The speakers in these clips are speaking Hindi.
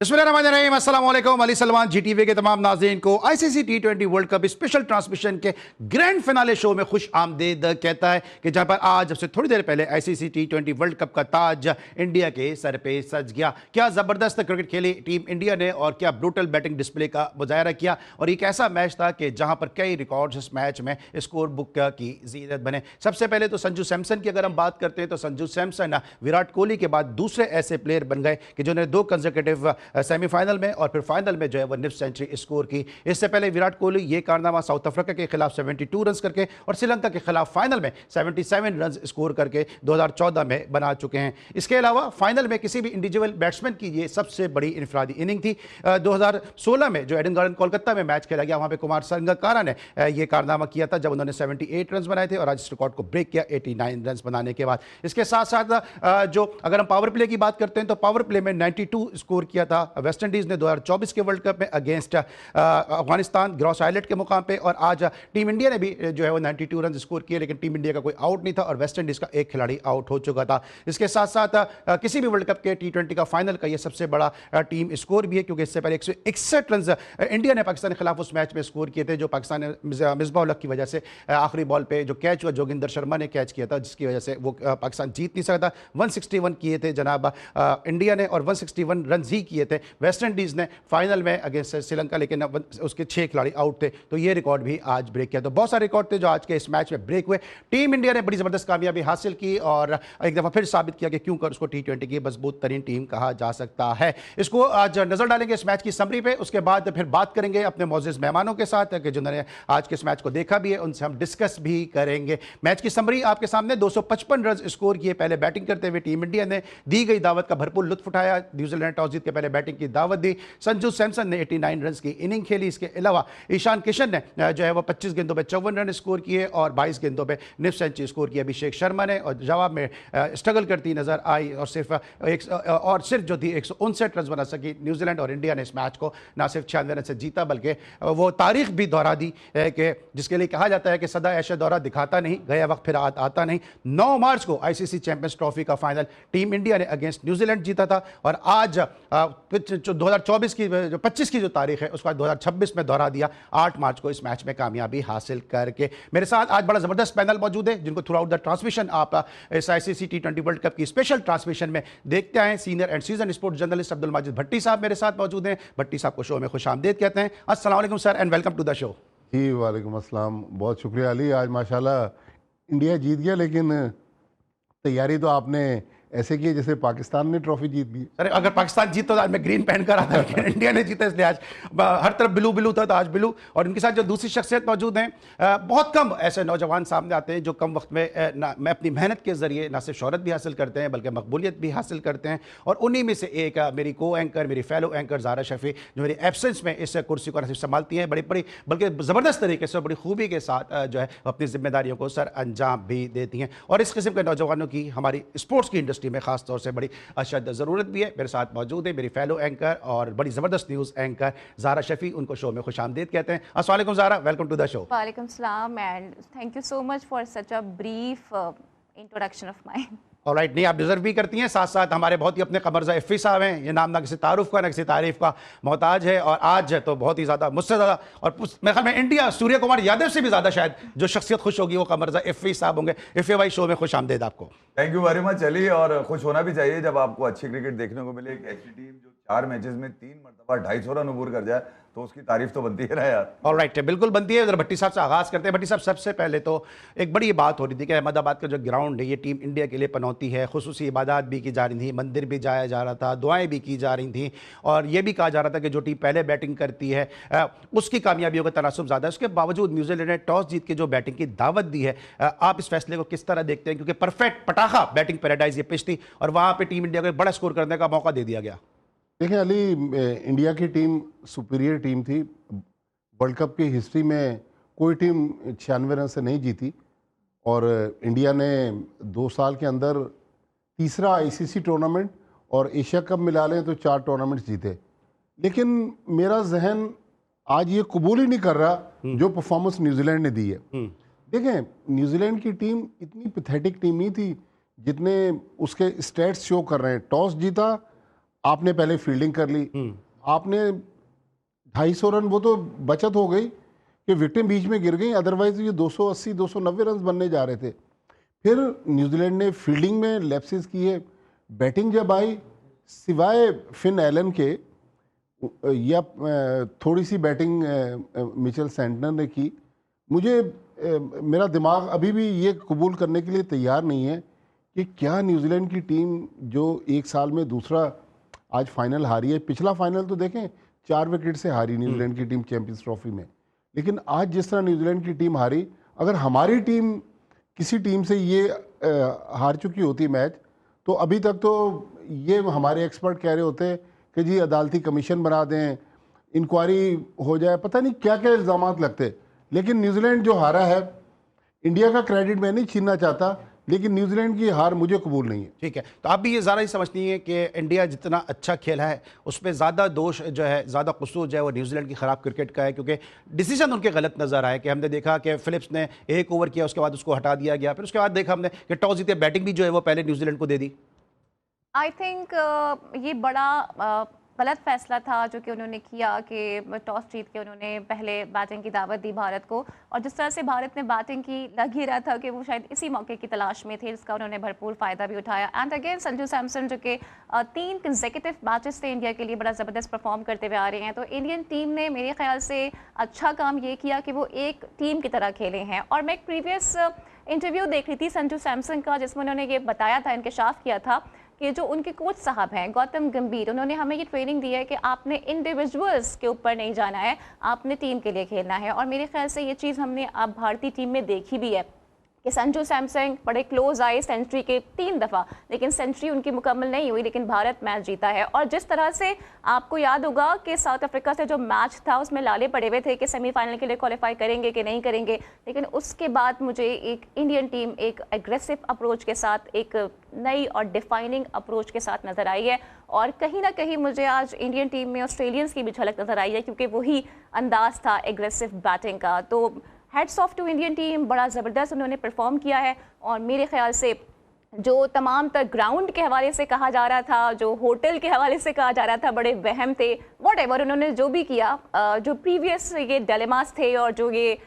बिस्मिल्लाहिर्रहमानिर्रहीम, अस्सलाम वालेकुम। अली सलमान जीटीवी के तमाम नाज़रीन को आईसीसी टी20 वर्ल्ड कप स्पेशल ट्रांसमिशन के ग्रैंड फिनाले शो में खुश आमदीद कहता है कि जहां पर आज जब से थोड़ी देर पहले आईसीसी टी20 वर्ल्ड कप का ताज इंडिया के सर पे सज गया। क्या ज़बरदस्त क्रिकेट खेली टीम इंडिया ने और क्या ब्रूटल बैटिंग डिस्प्ले का मुजाहरा किया। और एक ऐसा मैच था कि जहां पर कई रिकॉर्ड्स इस मैच में स्कोर बुक की ज़ीनत बने। सबसे पहले तो संजू सैमसन की अगर हम बात करते हैं तो संजू सैमसन विराट कोहली के बाद दूसरे ऐसे प्लेयर बन गए कि जिन्होंने दो कंसेक्यूटिव सेमीफाइनल में और फिर फाइनल में जो है वो निफ्ट सेंचुरी स्कोर की। इससे पहले विराट कोहली ये कारनामा साउथ अफ्रीका के खिलाफ 72 रन करके और श्रीलंका के खिलाफ फाइनल में 77 रन स्कोर करके 2014 में बना चुके हैं। इसके अलावा फाइनल में किसी भी इंडिविजुअल बैट्समैन की ये सबसे बड़ी इनफरादी इनिंग थी। 2016 में जो एडन गार्डन कोलकाता में मैच खेला गया, वहां पे कुमार संगकारा ने ये कारनामा किया था जब उन्होंने 78 रन बनाए थे और आज इस रिकॉर्ड को ब्रेक किया 89 रन बनाने के बाद। इसके साथ साथ जो अगर हम पावर प्ले की बात करते हैं तो पावर प्ले में 92 स्कोर किया था वेस्ट इंडीज ने 2024 के वर्ल्ड कप में अगेंस्ट अफगानिस्तान ग्रॉस आइलैंड के मुकाम पे। और आज टीम इंडिया ने भी जो है वो 92 रन स्कोर किए, लेकिन टीम इंडिया का कोई आउट नहीं था और वेस्ट इंडीज का एक खिलाड़ी आउट हो चुका था। इसके साथ साथ किसी भी वर्ल्ड कप के T20 का फाइनल का ये सबसे बड़ा टीम स्कोर भी है, क्योंकि इससे पहले 161 रन इंडिया ने पाकिस्तान के खिलाफ उस मैच में स्कोर किए थे, जो पाकिस्तान ने मिसबाह उल हक की वजह से आखिरी बॉल पे जो कैच हुआ जोगिंदर शर्मा ने कैच किया था, जिसकी वजह से वो पाकिस्तान जीत नहीं सकता। 161 किए थे जनाब इंडिया ने और 161 रन ही किए थे वेस्ट इंडीज ने फाइनल में अगेंस्ट श्रीलंका, लेकिन उसके 6 खिलाड़ी आउट थे, तो ये रिकॉर्ड भी आज ब्रेक किया। तो बहुत सारे रिकॉर्ड थे जो आज के इस मैच में ब्रेक हुए। टीम इंडिया ने बड़ी जबरदस्त कामयाबी हासिल की और एक दफा फिर साबित किया कि क्यों कर उसको T20 की मजबूत तरीन टीम कहा जा सकता है। इसको आज नजर डालेंगे इस मैच की समरी पे, उसके बाद फिर बात करेंगे अपने मौजूद मेहमानों के साथ कि जिन्होंने आज के इस मैच को देखा भी है, उनसे हम डिस्कस भी करेंगे। मैच की समरी आपके सामने 255 रन स्कोर किए। पहले बैटिंग करते हुए टीम इंडिया ने दी गई दावत का भरपूर लुत्फ उठाया। न्यूजीलैंड ने टॉस जीत के पहले बैटिंग की दावत दी। संजू सैमसन ने 89 रन की इनिंग खेली। इसके अलावा ईशान किशन ने जो है वो 25 गेंदों पे 54 रन स्कोर किए और 22 गेंदों पे निफ्ट सेंचुरी स्कोर किया। अभिषेक शर्मा ने और जवाब में स्ट्रगल करती नजर आई और सिर्फ जो थी 159 रन बना सकी। न्यूजीलैंड और इंडिया ने इस मैच को ना सिर्फ 96 रन से जीता, बल्कि वो तारीख भी दोहरा दी कि जिसके लिए कहा जाता है कि सदा ऐशा दौरा दिखाता नहीं, गया वक्त फिर आता नहीं। 9 मार्च को आईसीसी चैंपियंस ट्रॉफी का फाइनल टीम इंडिया ने अगेंस्ट न्यूजीलैंड जीता था और आज 2024 की जो 25 की जो तारीख है उसका 2026 में दोहरा दिया 8 मार्च को इस मैच में कामयाबी हासिल करके। मेरे साथ आज बड़ा जबरदस्त पैनल मौजूद है जिनको थ्रू आउट द ट्रांसमिशन आप इस आईसीसी T20 वर्ल्ड कप की स्पेशल ट्रांसमिशन में देखते आए। Senior and season sports journalist Abdul Majid Bhatti sahab मेरे साथ मौजूद हैं। भट्टी साहब को शो में खुश आमदीद कहते हैं। अस्सलाम वालेकुम sir and welcome to the show. जी वालेकुम अस्सलाम, बहुत शुक्रिया अली। आज माशाल्लाह इंडिया जीत गया, लेकिन तैयारी तो आपने ऐसे की जैसे पाकिस्तान ने ट्रॉफी जीत ली। अरे अगर पाकिस्तान जीतता तो आज मैं ग्रीन पहन कर आता, लेकिन इंडिया ने जीता इसलिए आज हर तरफ ब्लू ब्लू था तो आज ब्लू। और इनके साथ जो दूसरी शख्सियत मौजूद हैं, बहुत कम ऐसे नौजवान सामने आते हैं जो कम वक्त में मैं अपनी मेहनत के जरिए ना सिर्फ शोहरत भी हासिल करते हैं बल्कि मकबूलियत भी हासिल करते हैं। और उन्हीं में से एक मेरी को एंकर, मेरी फेलो एंकर ज़ारा शफी, जो मेरी एब्सेंस में इस कुर्सी को न सिर्फ संभालती हैं बड़ी बल्कि ज़बरदस्त तरीके से बड़ी खूबी के साथ जो है अपनी जिम्मेदारियों को सर अंजाम भी देती हैं। और इस किस्म के नौजवानों की हमारी स्पोर्ट्स की इंडस्ट्री में खास तौर से अशद ज़रूरत भी है। मेरे साथ मौजूद है मेरी फेलो एंकर और बड़ी ज़बरदस्त न्यूज़ एंकर ज़ारा शफी, उनको शो में खुश आमदीद कहते हैं। अस्सलाम वालेकुम Zara, welcome to the show. वालेकुम सलाम and thank you so much for such a brief introduction of mine. Alright, नहीं आप डिजर्व भी करती हैं। साथ साथ हमारे बहुत ही अपने कमरजा इफ़ी साहब हैं, ये नाम ना किसी तारुफ का ना किसी तारीफ का मोहताज है और आज तो बहुत ही ज़्यादा मुझसे ज़्यादा और मेरे ख्याल में इंडिया सूर्य कुमार यादव से भी ज़्यादा शायद जो शख्सियत खुश होगी वो कमरजा इफ़ी साहब होंगे। इफ़ी भाई शो में खुश आमदीद आपको। Thank you very much Ali. और खुश होना भी चाहिए जब आपको अच्छी क्रिकेट देखने को मिले। एक ऐसी टीम जो 4 मैचेस में 3 मरतबा 250 रन अबूर कर जाए तो उसकी तारीफ तो बनती है ना यार। ऑलराइट, बिल्कुल बनती है। उधर भट्टी साहब से आगाज़ करते हैं। भट्टी साहब, सबसे पहले तो एक बड़ी बात हो रही थी कि अहमदाबाद का जो ग्राउंड है ये टीम इंडिया के लिए पनौती है। खुसूसी इबादत भी की जा रही थी, मंदिर भी जाया जा रहा था, दुआएं भी की जा रही थी और ये भी कहा जा रहा था कि जो टीम पहले बैटिंग करती है उसकी कामयाबियों का तनासुब ज़्यादा है। उसके बावजूद न्यूजीलैंड ने टॉस जीत के जो बैटिंग की दावत दी है, आप इस फैसले को किस तरह देखते हैं? क्योंकि परफेक्ट पटाखा बैटिंग पैराडाइज ये पिच थी और वहाँ पर टीम इंडिया को एक बड़ा स्कोर करने का मौका दे दिया गया। देखिए अली, इंडिया की टीम सुपीरियर टीम थी। वर्ल्ड कप की हिस्ट्री में कोई टीम 96 रन से नहीं जीती और इंडिया ने 2 साल के अंदर तीसरा आईसीसी टूर्नामेंट और एशिया कप मिला लें तो 4 टूर्नामेंट्स जीते। लेकिन मेरा जहन आज ये कबूल ही नहीं कर रहा जो परफॉर्मेंस न्यूजीलैंड ने दी है। देखें, न्यूजीलैंड की टीम इतनी पैथेटिक टीम नहीं थी जितने उसके स्टैट्स शो कर रहे हैं। टॉस जीता, आपने पहले फील्डिंग कर ली, आपने 250 रन, वो तो बचत हो गई कि विकेटें बीच में गिर गई, अदरवाइज ये 280 290 रन बनने जा रहे थे। फिर न्यूजीलैंड ने फील्डिंग में लैप्सेस किए, बैटिंग जब आई सिवाय फिन एलन के या थोड़ी सी बैटिंग मिचेल सेंटनर ने की, मुझे मेरा दिमाग अभी भी ये कबूल करने के लिए तैयार नहीं है कि क्या न्यूजीलैंड की टीम जो एक साल में दूसरा आज फाइनल हारी है, पिछला फाइनल तो देखें 4 विकेट से हारी न्यूजीलैंड की टीम चैंपियंस ट्रॉफी में, लेकिन आज जिस तरह न्यूजीलैंड की टीम हारी, अगर हमारी टीम किसी टीम से ये हार चुकी होती मैच, तो अभी तक तो ये हमारे एक्सपर्ट कह रहे होते कि जी अदालती कमीशन बना दें, इंक्वायरी हो जाए, पता नहीं क्या क्या इल्ज़ामात लगते। लेकिन न्यूजीलैंड जो हारा है, इंडिया का क्रेडिट मैं नहीं छीनना चाहता, लेकिन न्यूजीलैंड की हार मुझे कबूल नहीं है। ठीक है, तो आप भी ये ज़्यादा ही समझती हैं कि इंडिया जितना अच्छा खेला है उस पर ज़्यादा दोष जो है, ज़्यादा कसूर जो है वो न्यूजीलैंड की ख़राब क्रिकेट का है, क्योंकि डिसीजन उनके गलत नज़र आए। कि हमने देखा कि फिलिप्स ने 1 ओवर किया, उसके बाद उसको हटा दिया गया, फिर उसके बाद देखा हमने कि टॉस जीते बैटिंग भी जो है वो पहले न्यूजीलैंड को दे दी। आई थिंक ये बड़ा गलत फैसला था जो कि उन्होंने किया कि टॉस जीत के उन्होंने पहले बैटिंग की दावत दी भारत को, और जिस तरह से भारत ने बैटिंग की, लग ही रहा था कि वो शायद इसी मौके की तलाश में थे, जिसका उन्होंने भरपूर फ़ायदा भी उठाया। एंड अगेन संजू सैमसन जो कि 3 कंसेक्यूटिव मैचेस से इंडिया के लिए बड़ा ज़बरदस्त परफॉर्म करते हुए आ रहे हैं, तो इंडियन टीम ने मेरे ख्याल से अच्छा काम ये किया कि वो एक टीम की तरह खेले हैं। और मैं एक प्रीवियस इंटरव्यू देख रही थी संजू सैमसन का, जिसमें उन्होंने ये बताया था, इंकशाफ किया था कि जो उनके कोच साहब हैं गौतम गंभीर, उन्होंने हमें ये ट्रेनिंग दी है कि आपने इंडिविजुअल्स के ऊपर नहीं जाना है, आपने टीम के लिए खेलना है। और मेरे ख्याल से ये चीज़ हमने अब भारतीय टीम में देखी भी है कि संजू सैमसन बड़े क्लोज आए सेंचुरी के 3 दफ़ा, लेकिन सेंचुरी उनकी मुकम्मल नहीं हुई, लेकिन भारत मैच जीता है। और जिस तरह से आपको याद होगा कि साउथ अफ्रीका से जो मैच था उसमें लाले पड़े हुए थे कि सेमीफाइनल के लिए क्वालिफाई करेंगे कि नहीं करेंगे, लेकिन उसके बाद मुझे एक इंडियन टीम एक एग्रेसिव अप्रोच के साथ, एक नई और डिफाइनिंग अप्रोच के साथ नज़र आई है। और कहीं ना कहीं मुझे आज इंडियन टीम में ऑस्ट्रेलियंस की भी झलक नज़र आई है, क्योंकि वही अंदाज था एग्रेसिव बैटिंग का। तो heads off to Indian team, बड़ा ज़बरदस्त उन्होंने परफॉर्म किया है। और मेरे ख्याल से जो तमाम तक ग्राउंड के हवाले से कहा जा रहा था, जो होटल के हवाले से कहा जा रहा था, बड़े वहम थे, व्हाटएवर उन्होंने जो भी किया, जो प्रीवियस ये डिलेमास थे और जो ये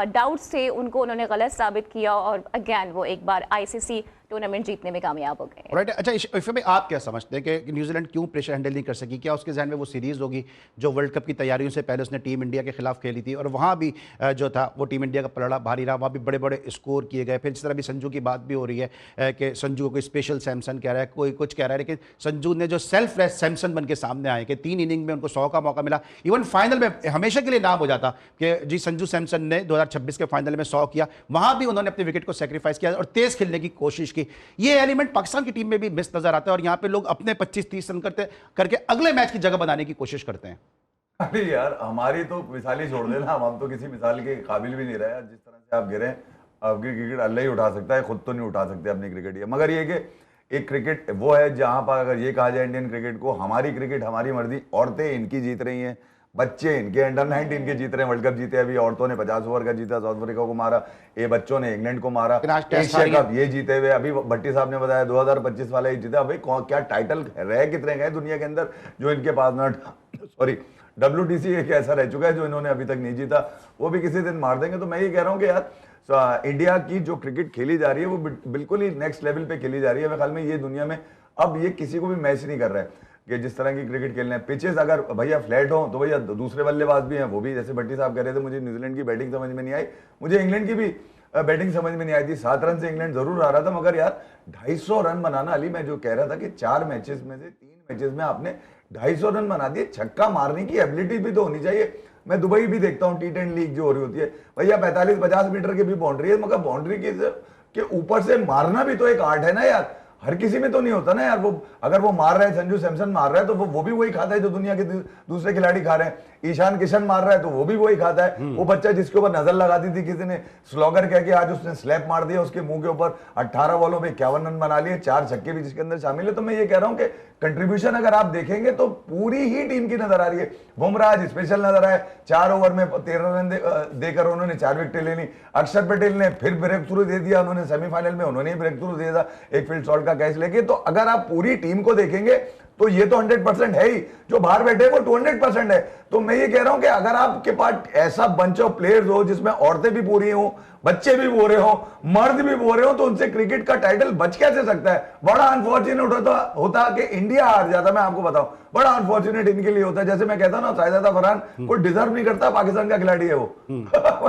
डाउट्स थे, उनको उन्होंने गलत साबित किया, और अगेन वो एक बार आईसीसी टूर्नामेंट जीतने में कामयाब हो गए। राइट, अच्छा इसमें आप क्या समझते हैं कि न्यूजीलैंड क्यों प्रेशर हैंडल नहीं कर सकी? क्या उसके जहन में वो सीरीज़ होगी जो वर्ल्ड कप की तैयारियों से पहले उसने टीम इंडिया के खिलाफ खेली थी, और वहाँ भी जो था वो टीम इंडिया का पलड़ा भारी रहा, वहाँ भी बड़े बड़े स्कोर किए गए। फिर जिस तरह भी संजू की बात भी हो रही है कि संजू को स्पेशल सैमसन कह रहा है, कोई कुछ कह रहा है, लेकिन संजू ने जो सेल्फ रेस्ट सैमसन बन के सामने आए कि 3 इनिंग में उनको 100 का मौका मिला। इवन फाइनल में हमेशा के लिए नाम हो जाता कि जी संजू सैमसन ने 2026 के फाइनल में 100 किया, वहाँ भी उन्होंने अपने विकेट को सेक्रीफाइस किया और तेज खेलने की कोशिश की। ये एलिमेंट पाकिस्तान की टीम में भी मिस नजर आता है, और यहां पे लोग अपने 25-30 रन करके अगले मैच की जगह बनाने की कोशिश करते हैं। अरे यार, हमारी तो मिसाल ही छोड़ देना, हम तो किसी मिसाल के काबिल भी नहीं रहे। जिस तरह से आप गिरे, आपकी क्रिकेट अल्लाह ही उठा सकता है, खुद तो नहीं उठा सकते अपनी क्रिकेट ये। मगर ये कि एक क्रिकेट वो है जहां पर अगर ये कहा जाए इंडियन क्रिकेट को, हमारी क्रिकेट हमारी मर्जी, औरतें इनकी जीत रही हैं, बच्चे इनके अंडर 19 के जीत रहे हैं, वर्ल्ड कप जीते। अभी औरतों ने 50 ओवर का जीता, साउथ अफ्रीका को मारा, ये बच्चों ने इंग्लैंड को मारा, एशिया कप ये जीते हुए। अभी भट्टी साहब ने बताया 2025 वाला ही जीता। भाई क्या टाइटल रह कितने गए दुनिया के अंदर जो इनके पास ना, सॉरी WTC एक ऐसा रह चुका है जो इन्होंने अभी तक नहीं जीता, वो भी किसी दिन मार देंगे। तो मैं ये कह रहा हूँ कि यार इंडिया की जो क्रिकेट खेली जा रही है वो बिल्कुल ही नेक्स्ट लेवल पे खेली जा रही है। मेरे ख्याल में ये दुनिया में अब ये किसी को भी मैच नहीं कर रहा है कि जिस तरह की क्रिकेट खेलने हैं। पिचेस अगर भैया फ्लैट हो तो भैया दूसरे बल्लेबाज भी हैं, वो भी जैसे भट्टी साहब कह रहे थे, मुझे न्यूजीलैंड की बैटिंग समझ में नहीं आई, मुझे इंग्लैंड की भी बैटिंग समझ में नहीं आई थी। 7 रन से इंग्लैंड जरूर आ रहा था, मगर यार 250 रन बनाना, अली मैं जो कह रहा था कि 4 मैचेस में से 3 मैचेस में आपने 250 रन बना दिए। छक्का मारने की एबिलिटी भी तो होनी चाहिए। मैं दुबई भी देखता हूँ T10 लीग जो हो रही होती है, भैया 45-50 मीटर की भी बाउंड्री है, मगर बाउंड्री के ऊपर से मारना भी तो एक आर्ट है ना यार, हर किसी में तो नहीं होता ना यार। वो अगर वो मार रहा है, संजू सैमसन मार रहा है, तो वो भी वही खाता है जो दुनिया के दूसरे खिलाड़ी खा रहे हैं। ईशान किशन मार रहा है तो वो भी वही खाता है। वो बच्चा जिसके ऊपर नजर लगा दी थी किसी ने, स्लॉगर कह के, आज उसने स्लैप मार दिया उसके मुंह के ऊपर, 18 बॉलों में 51 रन बना लिए, 4 छक्के भी जिसके अंदर शामिल है। तो मैं ये कह रहा हूं कि कंट्रीब्यूशन अगर आप देखेंगे तो पूरी ही टीम की नजर आ रही है। बुमराह आज स्पेशल नजर आए, 4 ओवर में 13 रन देकर उन्होंने 4 विकेटें ले ली। अक्षर पटेल ने फिर ब्रेक थ्रू दे दिया, उन्होंने सेमीफाइनल में उन्होंने ब्रेक थ्रू दे दिया एक फील्ड शॉट का कैच लेके। तो अगर आप पूरी टीम को देखेंगे तो ये तो 100% है ही, जो बाहर बैठे हैं वो 200% है। तो मैं ये कह रहा हूं कि अगर आपके पास ऐसा बंच ऑफ प्लेयर्स हो जिसमें औरतें भी पूरी हो, बच्चे भी बोरे हो, मर्द भी बोरे हो, तो उनसे क्रिकेट का टाइटल बच कैसे सकता है? बड़ा अनफॉर्चुनेट होता कि इंडिया हार जाता। मैं आपको बताऊं, बड़ा अनफॉर्चुनेट इनके लिए होता है। जैसे मैं कहता हूं ना, शाहिदादा फरहान कोई डिजर्व नहीं करता, पाकिस्तान का खिलाड़ी है वो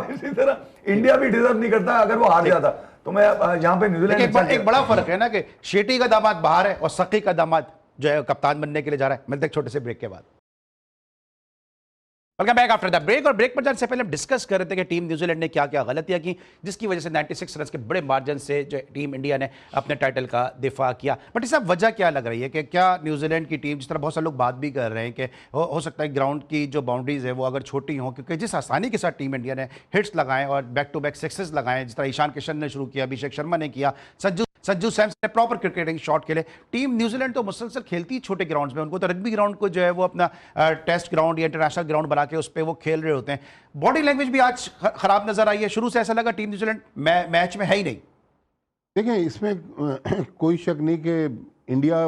इसी तरह इंडिया भी डिजर्व नहीं करता अगर वो हार जाता। तो मैं यहाँ पे न्यूजीलैंड एक बड़ा फर्क है ना कि शेटी का दामाद बाहर है और सकी का दामाद जो है कप्तान बनने के लिए जा रहा है। मिलते हैं छोटे से ब्रेक के बाद। Welcome back after the break. और ब्रेक पर जाने से पहले हम डिस्कस कर रहे थे कि टीम न्यूजीलैंड ने क्या क्या गलतियां की जिसकी वजह से 96 रन के बड़े मार्जिन से जो टीम इंडिया ने अपने टाइटल का दिफा किया। बट इस वजह क्या लग रही है कि क्या न्यूजीलैंड की टीम, जिस तरह बहुत सारे लोग बात भी कर रहे हैं कि हो सकता है ग्राउंड की जो बाउंड्रीज है वो अगर छोटी हों, क्योंकि जिस आसानी के साथ टीम इंडिया ने हिट्स लगाए और बैक टू बैक सिक्सेस लगाए, जिस तरह ईशान किशन ने शुरू किया, अभिषेक शर्मा ने किया, संजू सैमसन ने प्रॉपर क्रिकेटिंग शॉट खेले। टीम न्यूजीलैंड तो मुसलसल खेलती छोटे ग्राउंड्स में, उनको तो रग्बी ग्राउंड को जो है वो अपना टेस्ट ग्राउंड या इंटरनेशनल ग्राउंड बना के उस पर वो खेल रहे होते हैं। बॉडी लैंग्वेज भी आज खराब नजर आई है। शुरू से ऐसा लगा टीम न्यूजीलैंड मैच में है ही नहीं। देखें, इसमें कोई शक नहीं कि इंडिया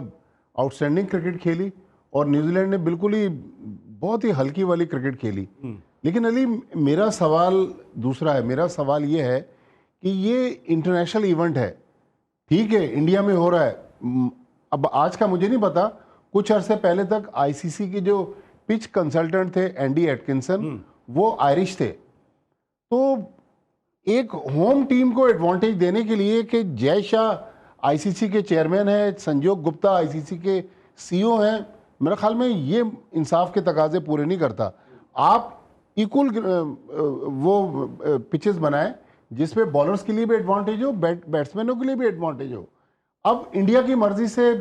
आउटस्टैंडिंग क्रिकेट खेली और न्यूजीलैंड ने बिल्कुल ही बहुत ही हल्की वाली क्रिकेट खेली। लेकिन अली, मेरा सवाल दूसरा है। मेरा सवाल ये है कि ये इंटरनेशनल इवेंट है, ठीक है, इंडिया में हो रहा है। अब आज का मुझे नहीं पता, कुछ अरसे पहले तक आईसीसी के जो पिच कंसल्टेंट थे एंडी एटकिंसन, वो आयरिश थे। तो एक होम टीम को एडवांटेज देने के लिए कि जय शाह आईसीसी के चेयरमैन हैं, संजोग गुप्ता आईसीसी के सीईओ हैं, मेरे ख्याल में ये इंसाफ के तकाजे पूरे नहीं करता। आप इक्वल वो पिचेस बनाएं जिसमें बॉलर्स के लिए भी एडवांटेज हो, बैट्समैनों के लिए भी एडवांटेज हो। अब इंडिया की मर्जी से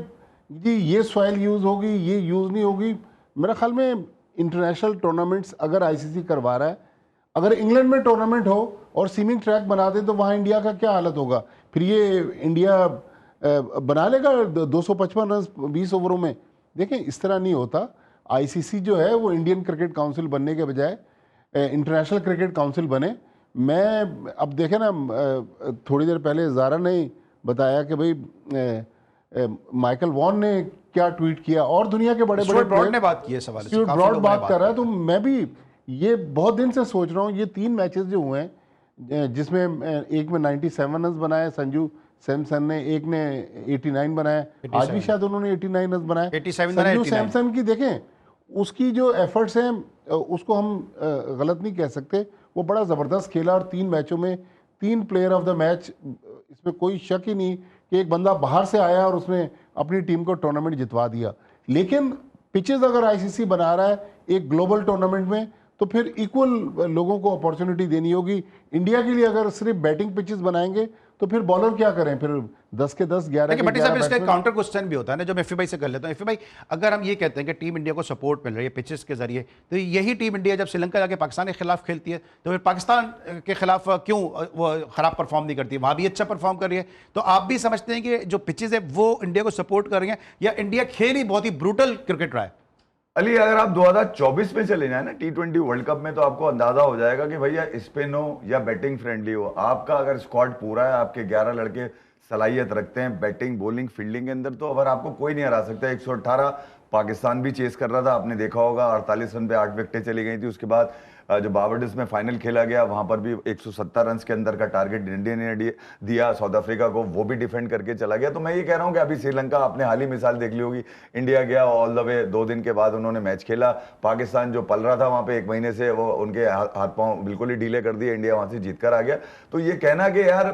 जी ये सॉइल यूज़ होगी, ये यूज़ नहीं होगी। मेरे ख्याल में इंटरनेशनल टूर्नामेंट्स अगर आईसीसी करवा रहा है, अगर इंग्लैंड में टूर्नामेंट हो और सीमिंग ट्रैक बना दे तो वहाँ इंडिया का क्या हालत होगा? फिर ये इंडिया बना लेगा 255 रन 20 ओवरों में। देखें, इस तरह नहीं होता। आईसीसी जो है वो इंडियन क्रिकेट काउंसिल बनने के बजाय इंटरनेशनल क्रिकेट काउंसिल बने। मैं अब देखें ना, थोड़ी देर पहले ज़ारा ने बताया कि भाई माइकल वॉन ने क्या ट्वीट किया और दुनिया के बड़े बड़े ब्रॉड ने बात की है सवाल, स्टुअर्ट ब्रॉड बात कर रहा है। तो मैं भी ये बहुत दिन से सोच रहा हूँ, ये 3 मैचेस जो हुए हैं जिसमें एक में 97 रन बनाए संजू सैमसन ने, एक ने 89 बनाए, आज भी शायद उन्होंने 89 रन बनाए। संजू सैमसन की देखें, उसकी जो एफर्ट्स हैं उसको हम गलत नहीं कह सकते। वो बड़ा ज़बरदस्त खेला और 3 मैचों में 3 प्लेयर ऑफ द मैच, इसमें कोई शक ही नहीं कि एक बंदा बाहर से आया और उसने अपनी टीम को टूर्नामेंट जितवा दिया। लेकिन पिचेस अगर आईसीसी बना रहा है एक ग्लोबल टूर्नामेंट में, तो फिर इक्वल लोगों को अपॉर्चुनिटी देनी होगी। इंडिया के लिए अगर सिर्फ बैटिंग पिचेस बनाएंगे तो फिर बॉलर क्या करें? फिर 10 के 10, 11 के 11 इसका काउंटर क्वेश्चन भी होता है ना, जो मैं एफी भाई से कर लेता हूँ। एफी भाई, अगर हम ये कहते हैं कि टीम इंडिया को सपोर्ट मिल रही है पिचेस के जरिए, तो यही टीम इंडिया जब श्रीलंका जाके पाकिस्तान के खिलाफ खेलती है तो फिर पाकिस्तान के खिलाफ क्यों वो खराब परफॉर्म नहीं करती? वहाँ भी अच्छा परफॉर्म कर रही है। तो आप भी समझते हैं कि जो पिचेस है वो इंडिया को सपोर्ट कर रही हैं, या इंडिया खेल ही बहुत ही ब्रूटल क्रिकेट रहा है? अली, अगर आप 2024 में चले जाए ना T20 वर्ल्ड कप में, तो आपको अंदाजा हो जाएगा कि भैया स्पिन हो या बैटिंग फ्रेंडली हो, आपका अगर स्क्वाड पूरा है, आपके 11 लड़के सलाहियत रखते हैं बैटिंग, बॉलिंग, फील्डिंग के अंदर, तो अगर आपको कोई नहीं हरा सकता। 118 पाकिस्तान भी चेस कर रहा था, आपने देखा होगा, 48 रन पे 8 विकेटें चली गई थी। उसके बाद जो बावरडिस में फाइनल खेला गया वहां पर भी 170 रन के अंदर का टारगेट इंडिया ने दिया साउथ अफ्रीका को, वो भी डिफेंड करके चला गया। तो मैं ये कह रहा हूं कि अभी श्रीलंका, आपने हाल ही मिसाल देख ली होगी, इंडिया गया ऑल द वे, 2 दिन के बाद उन्होंने मैच खेला। पाकिस्तान जो पल रहा था वहां पे 1 महीने से, वो उनके हाथ पांव बिल्कुल ही ढीले कर दिए, इंडिया वहां से जीत कर आ गया। तो ये कहना कि यार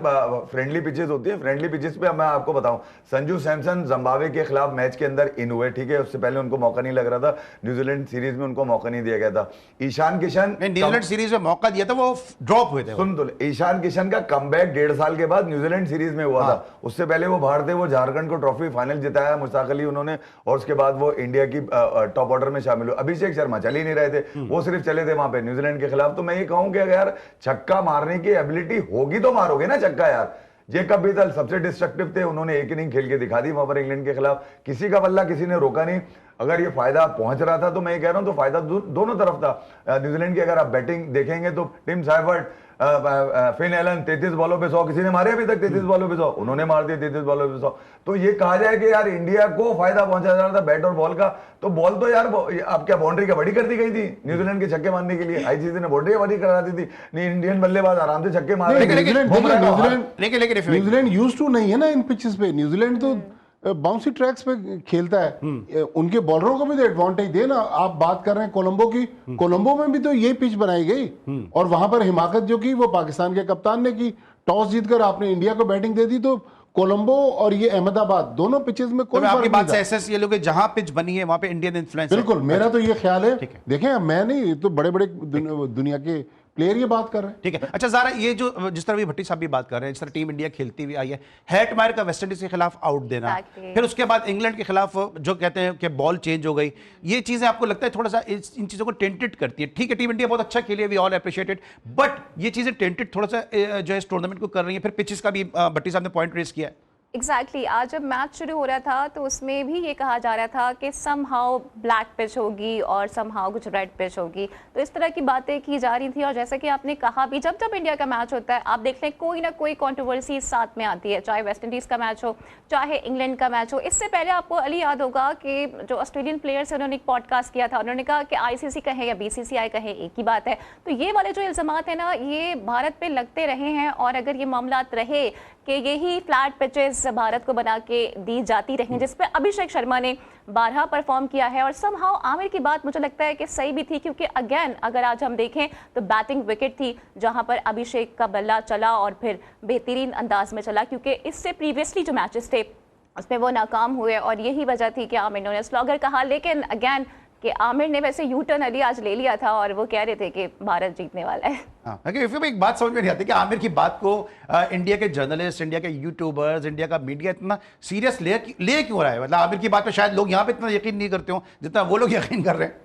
फ्रेंडली पिचेस होती है, फ्रेंडली पिचेस पे मैं आपको बताऊं, संजू सैमसन जिम्बाब्वे के खिलाफ मैच के अंदर इन हुए, ठीक है, उससे पहले उनको मौका नहीं लग रहा था, न्यूजीलैंड सीरीज में उनको मौका नहीं दिया गया था। ईशान किशन न्यूजीलैंड सीरीज में मौका दिया था, वो ड्रॉप हुए थे। सुन तो, ईशान किशन का कमबैक 1.5 साल के बाद न्यूजीलैंड सीरीज में हुआ था। उससे पहले वो बाहर थे, वो झारखंड को ट्रॉफी फाइनल जिताया मुश्ताक अली उन्होंने, और उसके बाद वो इंडिया की टॉप ऑर्डर में शामिल हुए। अभिषेक शर्मा चल ही नहीं रहे थे, वो सिर्फ चले थे वहां पे न्यूजीलैंड के खिलाफ। तो मैं ये कहूं कि अगर छक्का मारने की एबिलिटी होगी तो मारोगे ना छक्का यार। जेकब बीतल सबसे डिस्ट्रक्टिव थे, उन्होंने एक इनिंग खेल के दिखा दी वहां पर इंग्लैंड के खिलाफ, किसी का बल्ला किसी ने रोका नहीं। अगर ये फायदा पहुंच रहा था तो मैं ये कह रहा हूं तो फायदा दोनों तरफ था न्यूजीलैंड की। अगर आप बैटिंग देखेंगे तो टिम साइफर्ट फिन एलन 33 बॉलों पे 100, किसी ने मारे अभी तक 33 बॉलों पे 100, उन्होंने मार दिए 33 बॉलों पे 100। तो ये कहा जाए कि यार इंडिया को फायदा पहुंचा जा रहा था बैट और बॉल का, तो बॉल तो यार अब क्या बाउंड्री का बड़ी कर दी गई थी न्यूजीलैंड के छक्के मारने के लिए, आईसीसी ने बाउंड्री बड़ी करा दी थी, नहीं इंडियन बल्लेबाज आराम से छक्के मार रहे थे। न्यूजीलैंड यूज्ड टू नहीं है ना इन पिचेस पे, न्यूजीलैंड तो बाउंसी ट्रैक्स पे खेलता है, उनके बॉलरों को भी तो एडवांटेज दे ना। आप बात कर रहे हैं कोलंबो की, कोलंबो में भी तो यही पिच बनाई गई और वहां पर हिमाकत जो की वो पाकिस्तान के कप्तान ने की, टॉस जीतकर आपने इंडिया को बैटिंग दे दी। तो कोलंबो और ये अहमदाबाद दोनों पिचेस में कोई आपकी फर्क बात नहीं से एसएस ये लोग जहां पिच बनी है वहां पे इंडियन इन्फ्लुएंस है। बिल्कुल, मेरा तो ये ख्याल है। देखें मैं नहीं, ये तो बड़े बड़े दुनिया के प्लेयर ये बात कर रहे हैं। ठीक है। अच्छा ज़ारा, ये जो जिस तरह भी भट्टी साहब भी बात कर रहे हैं, जिस तरह टीम इंडिया खेलती हुई आई है, हैटमायर का वेस्टइंडीज के खिलाफ आउट देना, फिर उसके बाद इंग्लैंड के खिलाफ जो कहते हैं कि बॉल चेंज हो गई, ये चीजें आपको लगता है थोड़ा सा इन चीजों को टेंटेड करती है? ठीक है, टीम इंडिया बहुत अच्छा खेली है, वी ऑल अप्रिशिएटेड, बट ये चीजें टेंटेड थोड़ा सा जो है इस टूर्नामेंट को कर रही है। फिर पिचेस का भी भट्टी साहब ने पॉइंट रेज किया है। एग्जैक्टली आज जब मैच शुरू हो रहा था तो उसमें भी ये कहा जा रहा था कि समहाउ ब्लैक पिच होगी और समहाउ कुछ रेड पिच होगी, तो इस तरह की बातें की जा रही थी। और जैसे कि आपने कहा भी, जब जब इंडिया का मैच होता है आप देख लें कोई ना कोई कंट्रोवर्सी साथ में आती है, चाहे वेस्ट इंडीज़ का मैच हो चाहे इंग्लैंड का मैच हो। इससे पहले आपको अली याद होगा कि जो ऑस्ट्रेलियन प्लेयर्स हैं उन्होंने एक पॉडकास्ट किया था, उन्होंने कहा कि आईसीसी कहे या बीसीसीआई कहे एक ही बात है। तो ये वाले जो इल्ज़ामात हैं ना, ये भारत पे लगते रहे हैं, और अगर ये मामलात रहे कि यही फ्लैट पिचेस भारत को बना के दी जाती रही, जिस पे अभिषेक शर्मा ने 12 परफॉर्म किया है, और समहाउ आमिर की बात मुझे लगता है कि सही भी थी, क्योंकि अगेन अगर आज हम देखें तो बैटिंग विकेट थी जहां पर अभिषेक का बल्ला चला और फिर बेहतरीन अंदाज में चला, क्योंकि इससे प्रीवियसली जो मैचेस थे उसमें वो नाकाम हुए, और यही वजह थी कि आमिर ने स्लॉगर कहा। लेकिन अगेन कि आमिर ने वैसे यू टर्न अली आज ले लिया था और वो कह रहे थे कि भारत जीतने वाला है। एक बात समझ में नहीं आती कि आमिर की बात को इंडिया के जर्नलिस्ट, इंडिया के यूट्यूबर्स, इंडिया का मीडिया इतना सीरियस ले क्यों रहा है? मतलब आमिर की बात पे शायद लोग यहाँ पे इतना यकीन नहीं करते हो जितना वो लोग यकीन कर रहे हैं।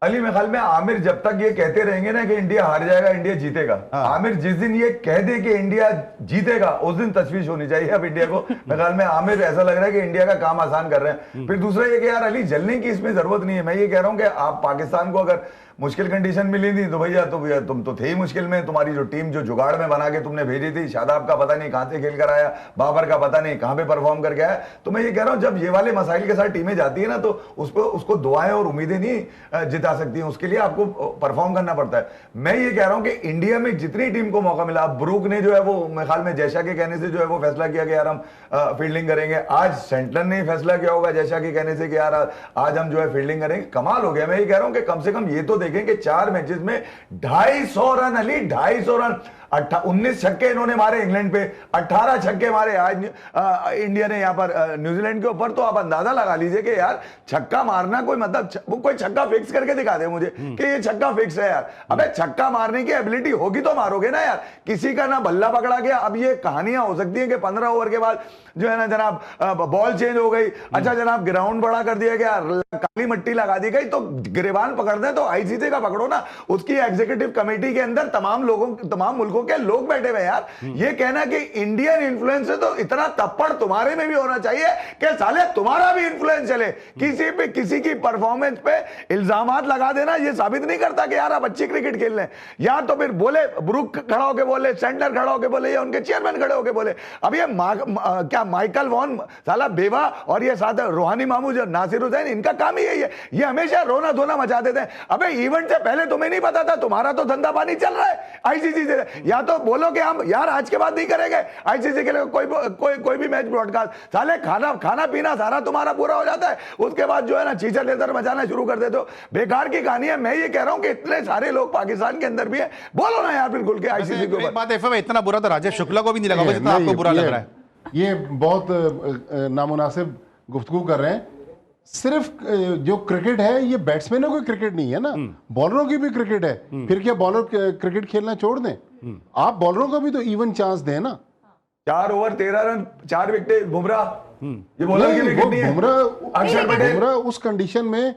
अली मेरे ख्याल में आमिर जब तक ये कहते रहेंगे ना कि इंडिया हार जाएगा, इंडिया जीतेगा, आमिर जिस दिन ये कह दे कि इंडिया जीतेगा उस दिन तशवीश होनी चाहिए अब इंडिया को। मेरे ख्याल में आमिर ऐसा लग रहा है कि इंडिया का काम आसान कर रहे हैं। फिर दूसरा ये कि यार अली जलने की इसमें जरूरत नहीं है। मैं ये कह रहा हूं कि आप पाकिस्तान को अगर मुश्किल कंडीशन मिली थी तो भैया तुम तो थे ही मुश्किल में। तुम्हारी जो टीम जो जुगाड़ में बना के तुमने भेजी थी, शादाब का पता नहीं कहां से खेल कर आया, बाबर का पता नहीं कहां पे परफॉर्म करके आया। तो मैं ये कह रहा हूं जब ये वाले मसाइल के साथ टीमें जाती है ना तो उसको दुआएं और उम्मीदें नहीं जिता सकती हैं, उसके लिए आपको परफॉर्म करना पड़ता है। मैं ये कह रहा हूं कि इंडिया में जितनी टीम को मौका मिला, ब्रूक ने जो है वो मेरे ख्याल में जयशा के कहने से जो है वो फैसला किया कि यार हम फील्डिंग करेंगे। आज सेंटलर ने फैसला किया होगा जयशा के कहने से कि यार आज हम जो है फील्डिंग करेंगे। कमाल हो गया। मैं ये कह रहा हूं कि कम से कम ये तो देखें कि 4 मैचेस में 250 रन, अली 250 रन, 19 छक्के इन्होंने मारे इंग्लैंड पे, 18 छक्के मारे आज इंडिया ने यहां पर न्यूजीलैंड के ऊपर। तो आप अंदाजा लगा लीजिए कि यार छक्का मारना कोई मतलब कोई छक्का फिक्स करके दिखा दे मुझे कि ये छक्का फिक्स है यार। अबे छक्का मारने की एबिलिटी होगी तो मारोगे ना यार। किसी का ना बल्ला पकड़ा गया। अब ये कहानियां हो सकती हैं कि 15 ओवर के बाद जो है ना जनाब बॉल चेंज हो गई, अच्छा जनाब ग्राउंड बड़ा कर दिया गया, काली मिट्टी लगा दी गई, तो गिरेबान पकड़ने तो आईसीसी का पकड़ो ना। उसकी एग्जीक्यूटिव कमेटी के अंदर तमाम मुल्कों के लोग बैठे हुए यार। ये कहना कि इंडियन इन्फ्लुएंस है तो इतना तप्पड़ तुम्हारे में भी होना चाहिए कि साले तुम्हारा भी इन्फ्लुएंस चले। किसी पे किसी की परफॉर्मेंस पे इल्जामात लगा देना ये साबित नहीं करता कि यार आप अच्छी क्रिकेट खेल रहे हैं। या तो फिर बोले ब्रूक खड़ा होकर बोले, सेंटर खड़ा होकर बोले, या उनके चेयरमैन खड़े होकर बोले। अब ये क्या माइकल वॉन साला बेवा और ये साथ रूहानी मामू जो नासिर हुसैन, इनका काम ही यही है। ये हमेशा रोना धोना मचा देते हैं। अबे इवेंट से पहले तुम्हें नहीं पता था? तुम्हारा तो धंधा पानी चल रहा है आईसीसी से। या तो बोलो कि हम यार आज के बाद नहीं करेंगे आईसीसी के लिए कोई भी मैच ब्रॉडकास्ट। साले खाना पीना सारा तुम्हारा पूरा हो जाता है, उसके बाद जो है ना चीचर लेदर मचाना शुरू कर देते हो। बेकार की कहानी है। मैं ये कह रहा हूं कि इतने सारे लोग पाकिस्तान के अंदर भी है, बोलो ना यार बिल्कुल के आईसीसी के ऊपर। बात एफएम इतना बुरा तो राजेश शुक्ला को भी नहीं लगा जितना आपको बुरा लग रहा है। ये बहुत नामुनासिब गुफ्तगू कर रहे हैं। सिर्फ जो क्रिकेट है ये बैट्समैनों की क्रिकेट नहीं है ना, बॉलरों की भी क्रिकेट है। फिर क्या बॉलर क्रिकेट खेलना छोड़ दें? आप बॉलरों को भी तो इवन चांस दें ना। 4 ओवर 13 रन 4 विकेट बुमराह। ये बॉलर की विकेट नहीं है। बुमराह उस कंडीशन में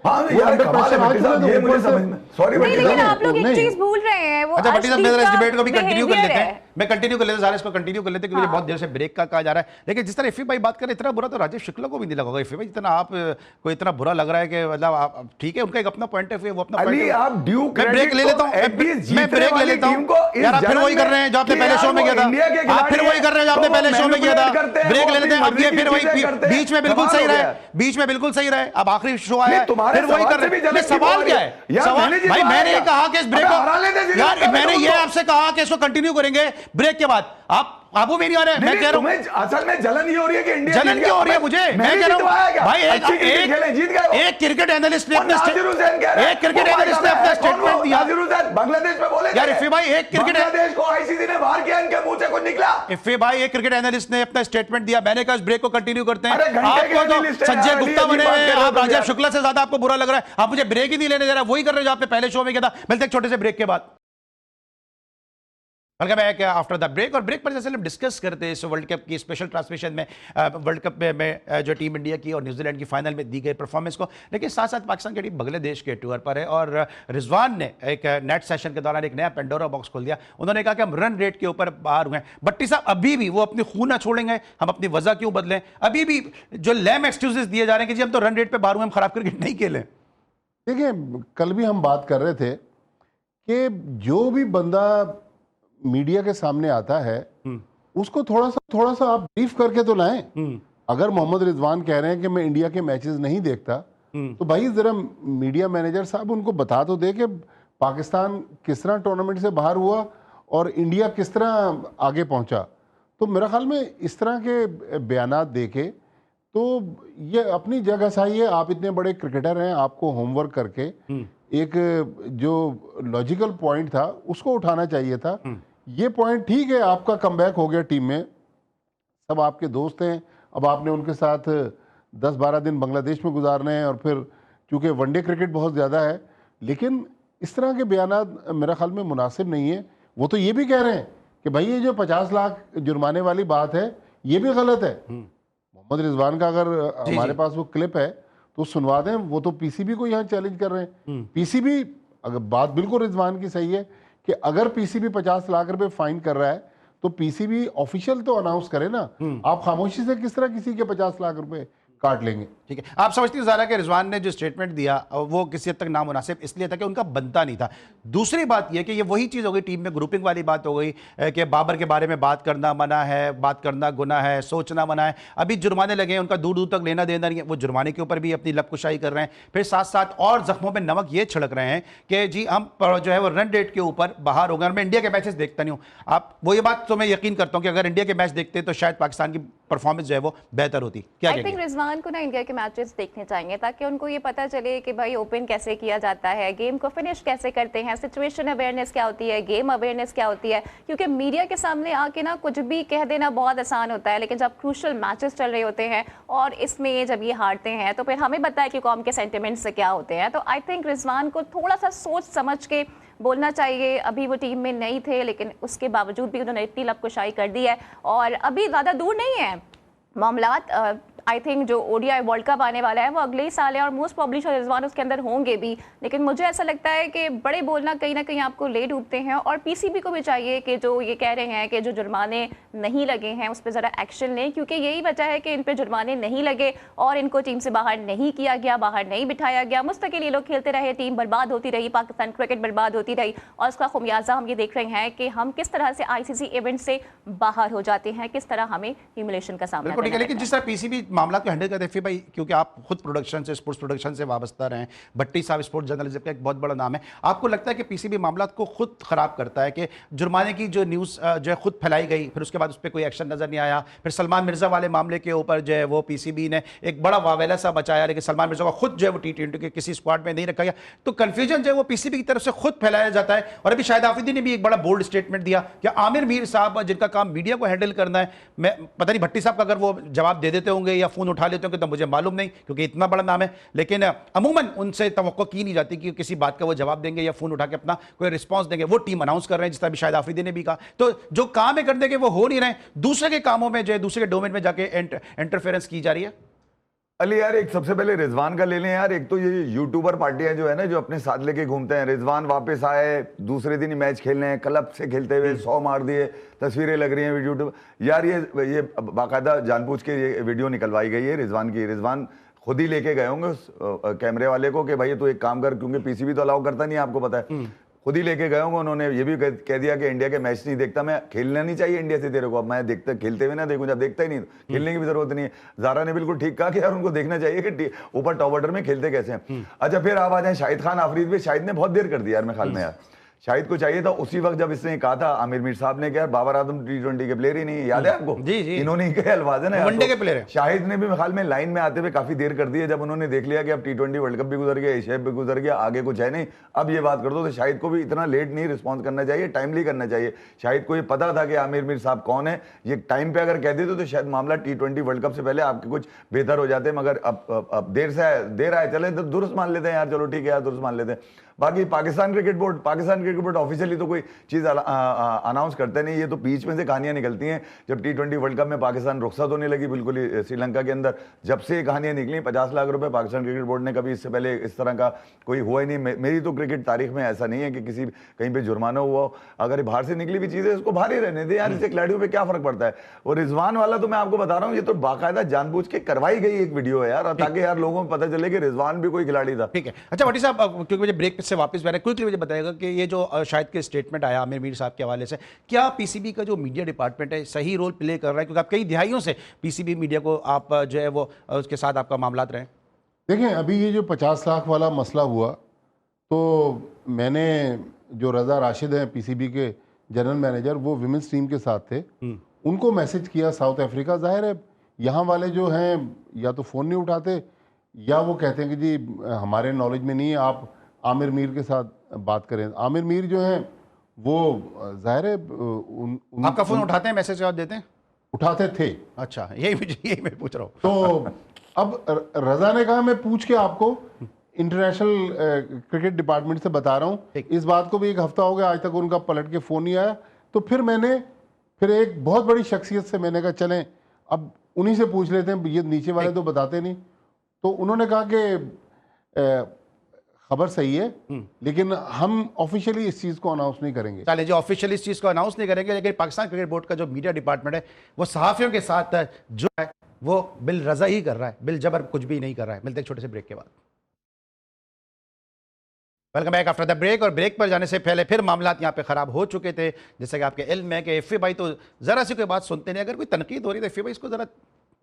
सॉरी लेकिन आप लोग एक चीज भूल रहे हैं, वो अच्छा भट्टी साहब इस डिबेट को भी कंटिन्यू कर लेते हैं। मैं कंटिन्यू कर लेते सारे इसको कंटिन्यू कर लेते क्योंकि मुझे बहुत देर से ब्रेक का कहा जा रहा है। लेकिन जिस तरह इफी भाई बात करें इतना बुरा तो राजीव शुक्ला को भी नहीं लगा होगा। इफी भाई जितना आप को इतना बुरा लग रहा है कि मतलब आप ठीक है, उनका एक अपना पॉइंट ऑफ व्यू, वो अपना अली आप ड्यू मैं ब्रेक ले लेता हूँ, मैं ब्रेक ले लेता हूँ यार। आप फिर वही कर रहे हैं जो आपने पहले शो में किया था, आप फिर वही कर रहे हैं जो आपने पहले शो में किया था, ब्रेक ले लेते हैं। अब ये फिर वही बीच में बिल्कुल सही रहा है, बीच में बिल्कुल सही रहा है। अब आखिरी शो आया फिर वही कर रहे हैं। सवाल क्या है? सवाल भाई मैंने कहा कि इस ब्रेक को यार मैंने ये आपसे कहा कि इसको कंटिन्यू करेंगे ब्रेक के बाद। आप आबू में नहीं आ रहे हैं। मैं कह रहा हूं असल में जलन ये हो रही है कि इंडिया जलन क्यों हो रही है मुझे? मैं कह रहा हूं भाई एक क्रिकेट एनालिस्ट ने अपना स्टेटमेंट दिया। बांग्लादेश में बोले यार इफी भाई एक क्रिकेट बांग्लादेश को आईसीसी ने बाहर किया, इनके मुंह से कुछ निकला। इफी भाई एक क्रिकेट एनालिस्ट ने अपना स्टेटमेंट दिया, मैंने कहा इस ब्रेक को कंटिन्यू करते हैं। आपको तो संजय गुप्ता बने हैं, आप राजीव शुक्ला से ज्यादा आपको बुरा लग रहा है। आप मुझे ब्रेक ही नहीं लेने दे रहा, वही कर रहे हो जो आपने पहले शो में किया था। मिलते एक छोटे से ब्रेक के बाद। Welcome back after the break. और ब्रेक पर जैसे हम डिस्कस करते हैं इस वर्ल्ड कप की स्पेशल ट्रांसमिशन में वर्ल्ड कप में जो टीम इंडिया की और न्यूजीलैंड की फाइनल में दी गई परफॉर्मेंस को, लेकिन साथ साथ पाकिस्तान की टीम बांग्लादेश के टूर पर है। और रिजवान ने एक नेट सेशन के दौरान एक नया पेंडोरा बॉक्स खोल दिया। उन्होंने कहा कि हम रन रेट के ऊपर बाहर हुए हैं। भट्टी साहब अभी भी वो अपनी खून ना छोड़ेंगे, हम अपनी वजह क्यों बदलें? अभी भी जो लैम एक्सक्यूजेस दिए जा रहे हैं कि जी हम तो रन रेट पर बाहर हुए, हम खराब क्रिकेट नहीं खेलें। देखिए, कल भी हम बात कर रहे थे कि जो भी बंदा मीडिया के सामने आता है उसको थोड़ा सा आप ब्रीफ करके तो लाएं। अगर मोहम्मद रिजवान कह रहे हैं कि मैं इंडिया के मैचेस नहीं देखता, तो भाई जरा मीडिया मैनेजर साहब उनको बता तो दे कि पाकिस्तान किस तरह टूर्नामेंट से बाहर हुआ और इंडिया किस तरह आगे पहुंचा। तो मेरा ख्याल में इस तरह के बयानात देके तो ये अपनी जगह सही है। आप इतने बड़े क्रिकेटर हैं, आपको होमवर्क करके एक जो लॉजिकल पॉइंट था उसको उठाना चाहिए था। ये पॉइंट ठीक है, आपका कमबैक हो गया टीम में, सब आपके दोस्त हैं, अब आपने उनके साथ 10-12 दिन बांग्लादेश में गुजारने हैं और फिर चूँकि वनडे क्रिकेट बहुत ज़्यादा है। लेकिन इस तरह के बयानात मेरा ख्याल में मुनासिब नहीं है। वो तो ये भी कह रहे हैं कि भाई ये जो 50 लाख जुर्माने वाली बात है ये भी गलत है। मोहम्मद रिजवान का अगर हमारे पास वो क्लिप है तो सुनवा दें। वो तो पीसीबी को यहाँ चैलेंज कर रहे हैं। पीसीबी, अगर बात बिल्कुल रिजवान की सही है कि अगर पीसीबी 50 लाख रुपए फाइन कर रहा है तो पीसीबी ऑफिशियल तो अनाउंस करे ना। आप खामोशी से किस तरह किसी के 50 लाख रुपए काट लेंगे? ठीक है, आप समझती हैं ज़ारा कि रिजवान ने जो स्टेटमेंट दिया वो किसी हद तक नामुनासिब इसलिए था कि उनका बनता नहीं था। दूसरी बात यह कि ये वही चीज़ हो गई, टीम में ग्रुपिंग वाली बात हो गई कि बाबर के बारे में बात करना मना है, बात करना गुनाह है, सोचना मना है। अभी जुर्माने लगे हैं, उनका दूर दूर तक लेना देना नहीं है, वो जुर्माने के ऊपर भी अपनी लपकुशाई कर रहे हैं। फिर साथ साथ और जख्मों में नमक ये छिड़क रहे हैं कि जी हम जो है वो रन रेट के ऊपर बाहर हो गए। मैं इंडिया के मैचेस देखता नहीं हूँ, आप वो ये बात तो मैं यकीन करता हूँ कि अगर इंडिया के मैच देखते तो शायद पाकिस्तान की परफॉर्मेंस जो है वो बेहतर होती। क्या आई थिंक रिजवान को ना इंडिया के मैचेस देखने चाहिए ताकि उनको ये पता चले कि भाई ओपन कैसे किया जाता है, गेम को फिनिश कैसे करते हैं, सिचुएशन अवेयरनेस क्या होती है, गेम अवेयरनेस क्या होती है। क्योंकि मीडिया के सामने आके ना कुछ भी कह देना बहुत आसान होता है, लेकिन जब क्रूशल मैचेस चल रहे होते हैं और इसमें जब ये हारते हैं तो फिर हमें पता है कि कौम के सेंटिमेंट्स से क्या होते हैं। तो आई थिंक रिजवान को थोड़ा सा सोच समझ के बोलना चाहिए। अभी वो टीम में नहीं थे, लेकिन उसके बावजूद भी उन्होंने इतनी लपकुशाई कर दी है और अभी ज़्यादा दूर नहीं है मामलात। आई थिंक जो ओडीआई वर्ल्ड कप आने वाला है वो अगले ही साल है और मोस्ट प्रॉब्ली रिजवान उसके अंदर होंगे भी। लेकिन मुझे ऐसा लगता है कि बड़े बोलना कहीं ना कहीं आपको ले डूबते हैं और पीसीबी को भी चाहिए कि जो ये कह रहे हैं कि जो जुर्माने नहीं लगे हैं उस पर ज़रा एक्शन लें, क्योंकि यही वजह है कि इन पर जुर्माने नहीं लगे और इनको टीम से बाहर नहीं किया गया, बाहर नहीं बिठाया गया। मुस्तकिल ये लोग खेलते रहे, टीम बर्बाद होती रही, पाकिस्तान क्रिकेट बर्बाद होती रही और उसका खुमियाजा हम ये देख रहे हैं कि हम किस तरह से आईसीसी इवेंट से बाहर हो जाते हैं, किस तरह हमें ह्यूमिलेशन का सामना करना है। लेकिन जिस तरह पीसीबी मामला को हैंडल करते हैं भाई, क्योंकि आप खुद प्रोडक्शन से, स्पोर्ट्स प्रोडक्शन से वाबस्ता रहे हैं, भट्टी साहब स्पोर्ट्स जर्नलिज्म का एक बहुत बड़ा नाम है, आपको लगता है कि पीसीबी मामला को खुद खराब करता है कि जुर्माने की जो न्यूज़ जो है खुद फैलाई गई, फिर उसके बाद उस पर कोई एक्शन नजर नहीं आया, फिर सलमान मिर्जा वाले मामले के ऊपर जो है वो पीसीबी ने एक बड़ा वावेला सा बचाया, लेकिन सलमान मिर्जा को खुद जो है वो टी20 के किसी स्क्वाड में नहीं रखा गया। तो कंफ्यूजन जो है वो पीसीबी की तरफ से खुद फैलाया जाता है। और अभी शाहिद आफरीदी ने भी एक बड़ा बोल्ड स्टेटमेंट दिया कि आमिर मीर साहब जिनका काम मीडिया को हैंडल करना है, मैं पता नहीं भट्टी साहब का अगर वो जवाब दे देते होंगे या फोन उठा लेते होंगे तो मुझे मालूम नहीं, क्योंकि इतना बड़ा नाम है, लेकिन अमूमन उनसे तवक्को की नहीं जाती कि किसी बात का वो जवाब देंगे या फोन उठा के अपना कोई रिस्पांस देंगे। वो टीम अनाउंस कर रहे हैं, जिस तरह भी शाहिद आफरीदी ने भी कहा। तो जो काम है करने के वो हो नहीं रहे, दूसरे के कामों में जो है दूसरे के डोमेन में जाके इंटरफेरेंस की जा रही है। अली यार, एक सबसे पहले रिजवान का ले लें यार। एक तो ये यूट्यूबर पार्टियां जो है ना, जो अपने साथ लेके घूमते हैं। रिजवान वापस आए, दूसरे दिन ही मैच खेलने हैं, क्लब से खेलते हुए 100 मार दिए, तस्वीरें लग रही हैं यूट्यूब यार। ये बाकायदा जानबूझ के ये वीडियो निकलवाई गई है रिजवान की। रिजवान खुद ही लेके गए होंगे उस कैमरे वाले को कि भाई तू एक काम कर, क्योंकि पीसीबी तो अलाउ करता नहीं है, आपको पता है। खुद ही लेके गए होंगे। उन्होंने ये भी कह दिया कि इंडिया के मैच नहीं देखता मैं, खेलना नहीं चाहिए इंडिया से तेरे को। अब मैं देखता खेलते हुए ना देखूं, जब देखता ही नहीं तो खेलने की भी जरूरत नहीं है। ज़ारा ने बिल्कुल ठीक कहा कि यार उनको देखना चाहिए कि ऊपर टॉप ऑर्डर में खेलते कैसे हैं। अच्छा, फिर आप आ जाए शाहिद खान आफरीदी पे। शाहिद ने बहुत देर कर दिया यार, मेरे ख्याल में यार शाहिद को चाहिए था उसी वक्त जब इसने कहा था, आमिर मीर साहब ने, कि यार बाबर आजम T20 के प्लेयर ही नहीं है, याद है आपको? जी जी, इन्होंने ही कहे अल्फाज है ना, वनडे के प्लेयर है। शाहिद ने भी मेरे ख्याल में लाइन में आते हुए काफी देर कर दी है। जब उन्होंने देख लिया कि अब T20 वर्ल्ड कप भी गुजर गया, एशिया भी गुजर गया, आगे कुछ है नहीं, अब ये बात कर दो, तो शाहिद को भी इतना लेट नहीं रिस्पॉन्स करना चाहिए, टाइमली करना चाहिए। शाहिद को ये पता था कि आमिर मीर साहब कौन है, ये टाइम पे अगर कह देते तो शायद मामला T20 वर्ल्ड कप से पहले आपके कुछ बेहतर हो जाते, मगर अब देर आए, चले तो दुरुस्त मान लेते हैं यार, चलो ठीक है यार, दुरुस्त मान लेते हैं। बाकी पाकिस्तान क्रिकेट बोर्ड ऑफिशियली तो कोई चीज अनाउंस करते नहीं, ये तो बीच में से कहानियां निकलती हैं। जब T20 वर्ल्ड कप में पाकिस्तान रुखसत होने लगी बिल्कुल ही श्रीलंका के अंदर, जब से ये कहानियां निकली, 50 लाख रुपए पाकिस्तान क्रिकेट बोर्ड ने कभी इससे पहले इस तरह का कोई हुआ ही नहीं। मेरी तो क्रिकेट तारीख में ऐसा नहीं है कि किसी कहीं पे जुर्माना हुआ हो। अगर बाहर से निकली हुई चीजें इसको बाहर ही रहने दे यार, इससे खिलाड़ियों पे क्या फर्क पड़ता है। और रिजवान वाला तो मैं आपको बता रहा हूँ, ये तो बाकायदा जानबूझ के करवाई गई एक वीडियो है यार, ताकि यार लोगों को पता चले कि रिजवान भी कोई खिलाड़ी था। ठीक है। अच्छा भट्टी साहब, क्योंकि मुझे ब्रेक से वापस मैंने क्विकली मुझे बताएगा कि ये जो शायद के स्टेटमेंट आया आमिर मीर साहब के हवाले से, क्या पीसीबी का जो मीडिया डिपार्टमेंट है सही रोल प्ले कर रहा है? क्योंकि आप कई दिहाइयों से पीसीबी मीडिया को आप जो है वो उसके साथ आपका मामलात रहे। देखें, अभी ये जो 50 लाख वाला मसला हुआ, तो मैंने जो रज़ा राशिद हैं पीसीबी के जनरल मैनेजर, वो विमेंस टीम के साथ थे, उनको मैसेज किया साउथ अफ्रीका। जाहिर है यहाँ वाले जो हैं या तो फ़ोन नहीं उठाते या वो कहते हैं कि जी हमारे नॉलेज में नहीं है, आप आमिर मीर के साथ बात करें। आमिर मीर जो हैं वो जाहिर है आपका फ़ोन उठाते हैं, मैसेज जवाब देते हैं? उठाते थे। अच्छा, यही मैं पूछ रहा हूँ। तो अब रज़ा ने कहा मैं पूछ के आपको इंटरनेशनल क्रिकेट डिपार्टमेंट से बता रहा हूँ। इस बात को भी 1 हफ्ता हो गया, आज तक उनका पलट के फ़ोन नहीं आया। तो फिर एक बहुत बड़ी शख्सियत से मैंने कहा चलें अब उन्हीं से पूछ लेते हैं, ये नीचे वाले तो बताते नहीं। तो उन्होंने कहा कि खबर सही है, लेकिन हम ऑफिशियली इस चीज़ को अनाउंस नहीं करेंगे। चलिए, जो ऑफिशियली इस चीज़ को अनाउंस नहीं करेंगे, लेकिन पाकिस्तान क्रिकेट बोर्ड का जो मीडिया डिपार्टमेंट है वो सहाफ़ियों के साथ जो है वो बिल रज़ा ही कर रहा है, बिल जबर कुछ भी नहीं कर रहा है। मिलते एक छोटे से ब्रेक के बाद। Welcome back after the break. और ब्रेक पर जाने से पहले फिर मामलात यहाँ पे ख़राब हो चुके थे, जैसे कि आपके इल्म है कि एफ़ए भाई तो ज़रा सी कोई बात सुनते नहीं। अगर कोई तनकीद हो रही है तो एफ़ए भाई इसको ज़रा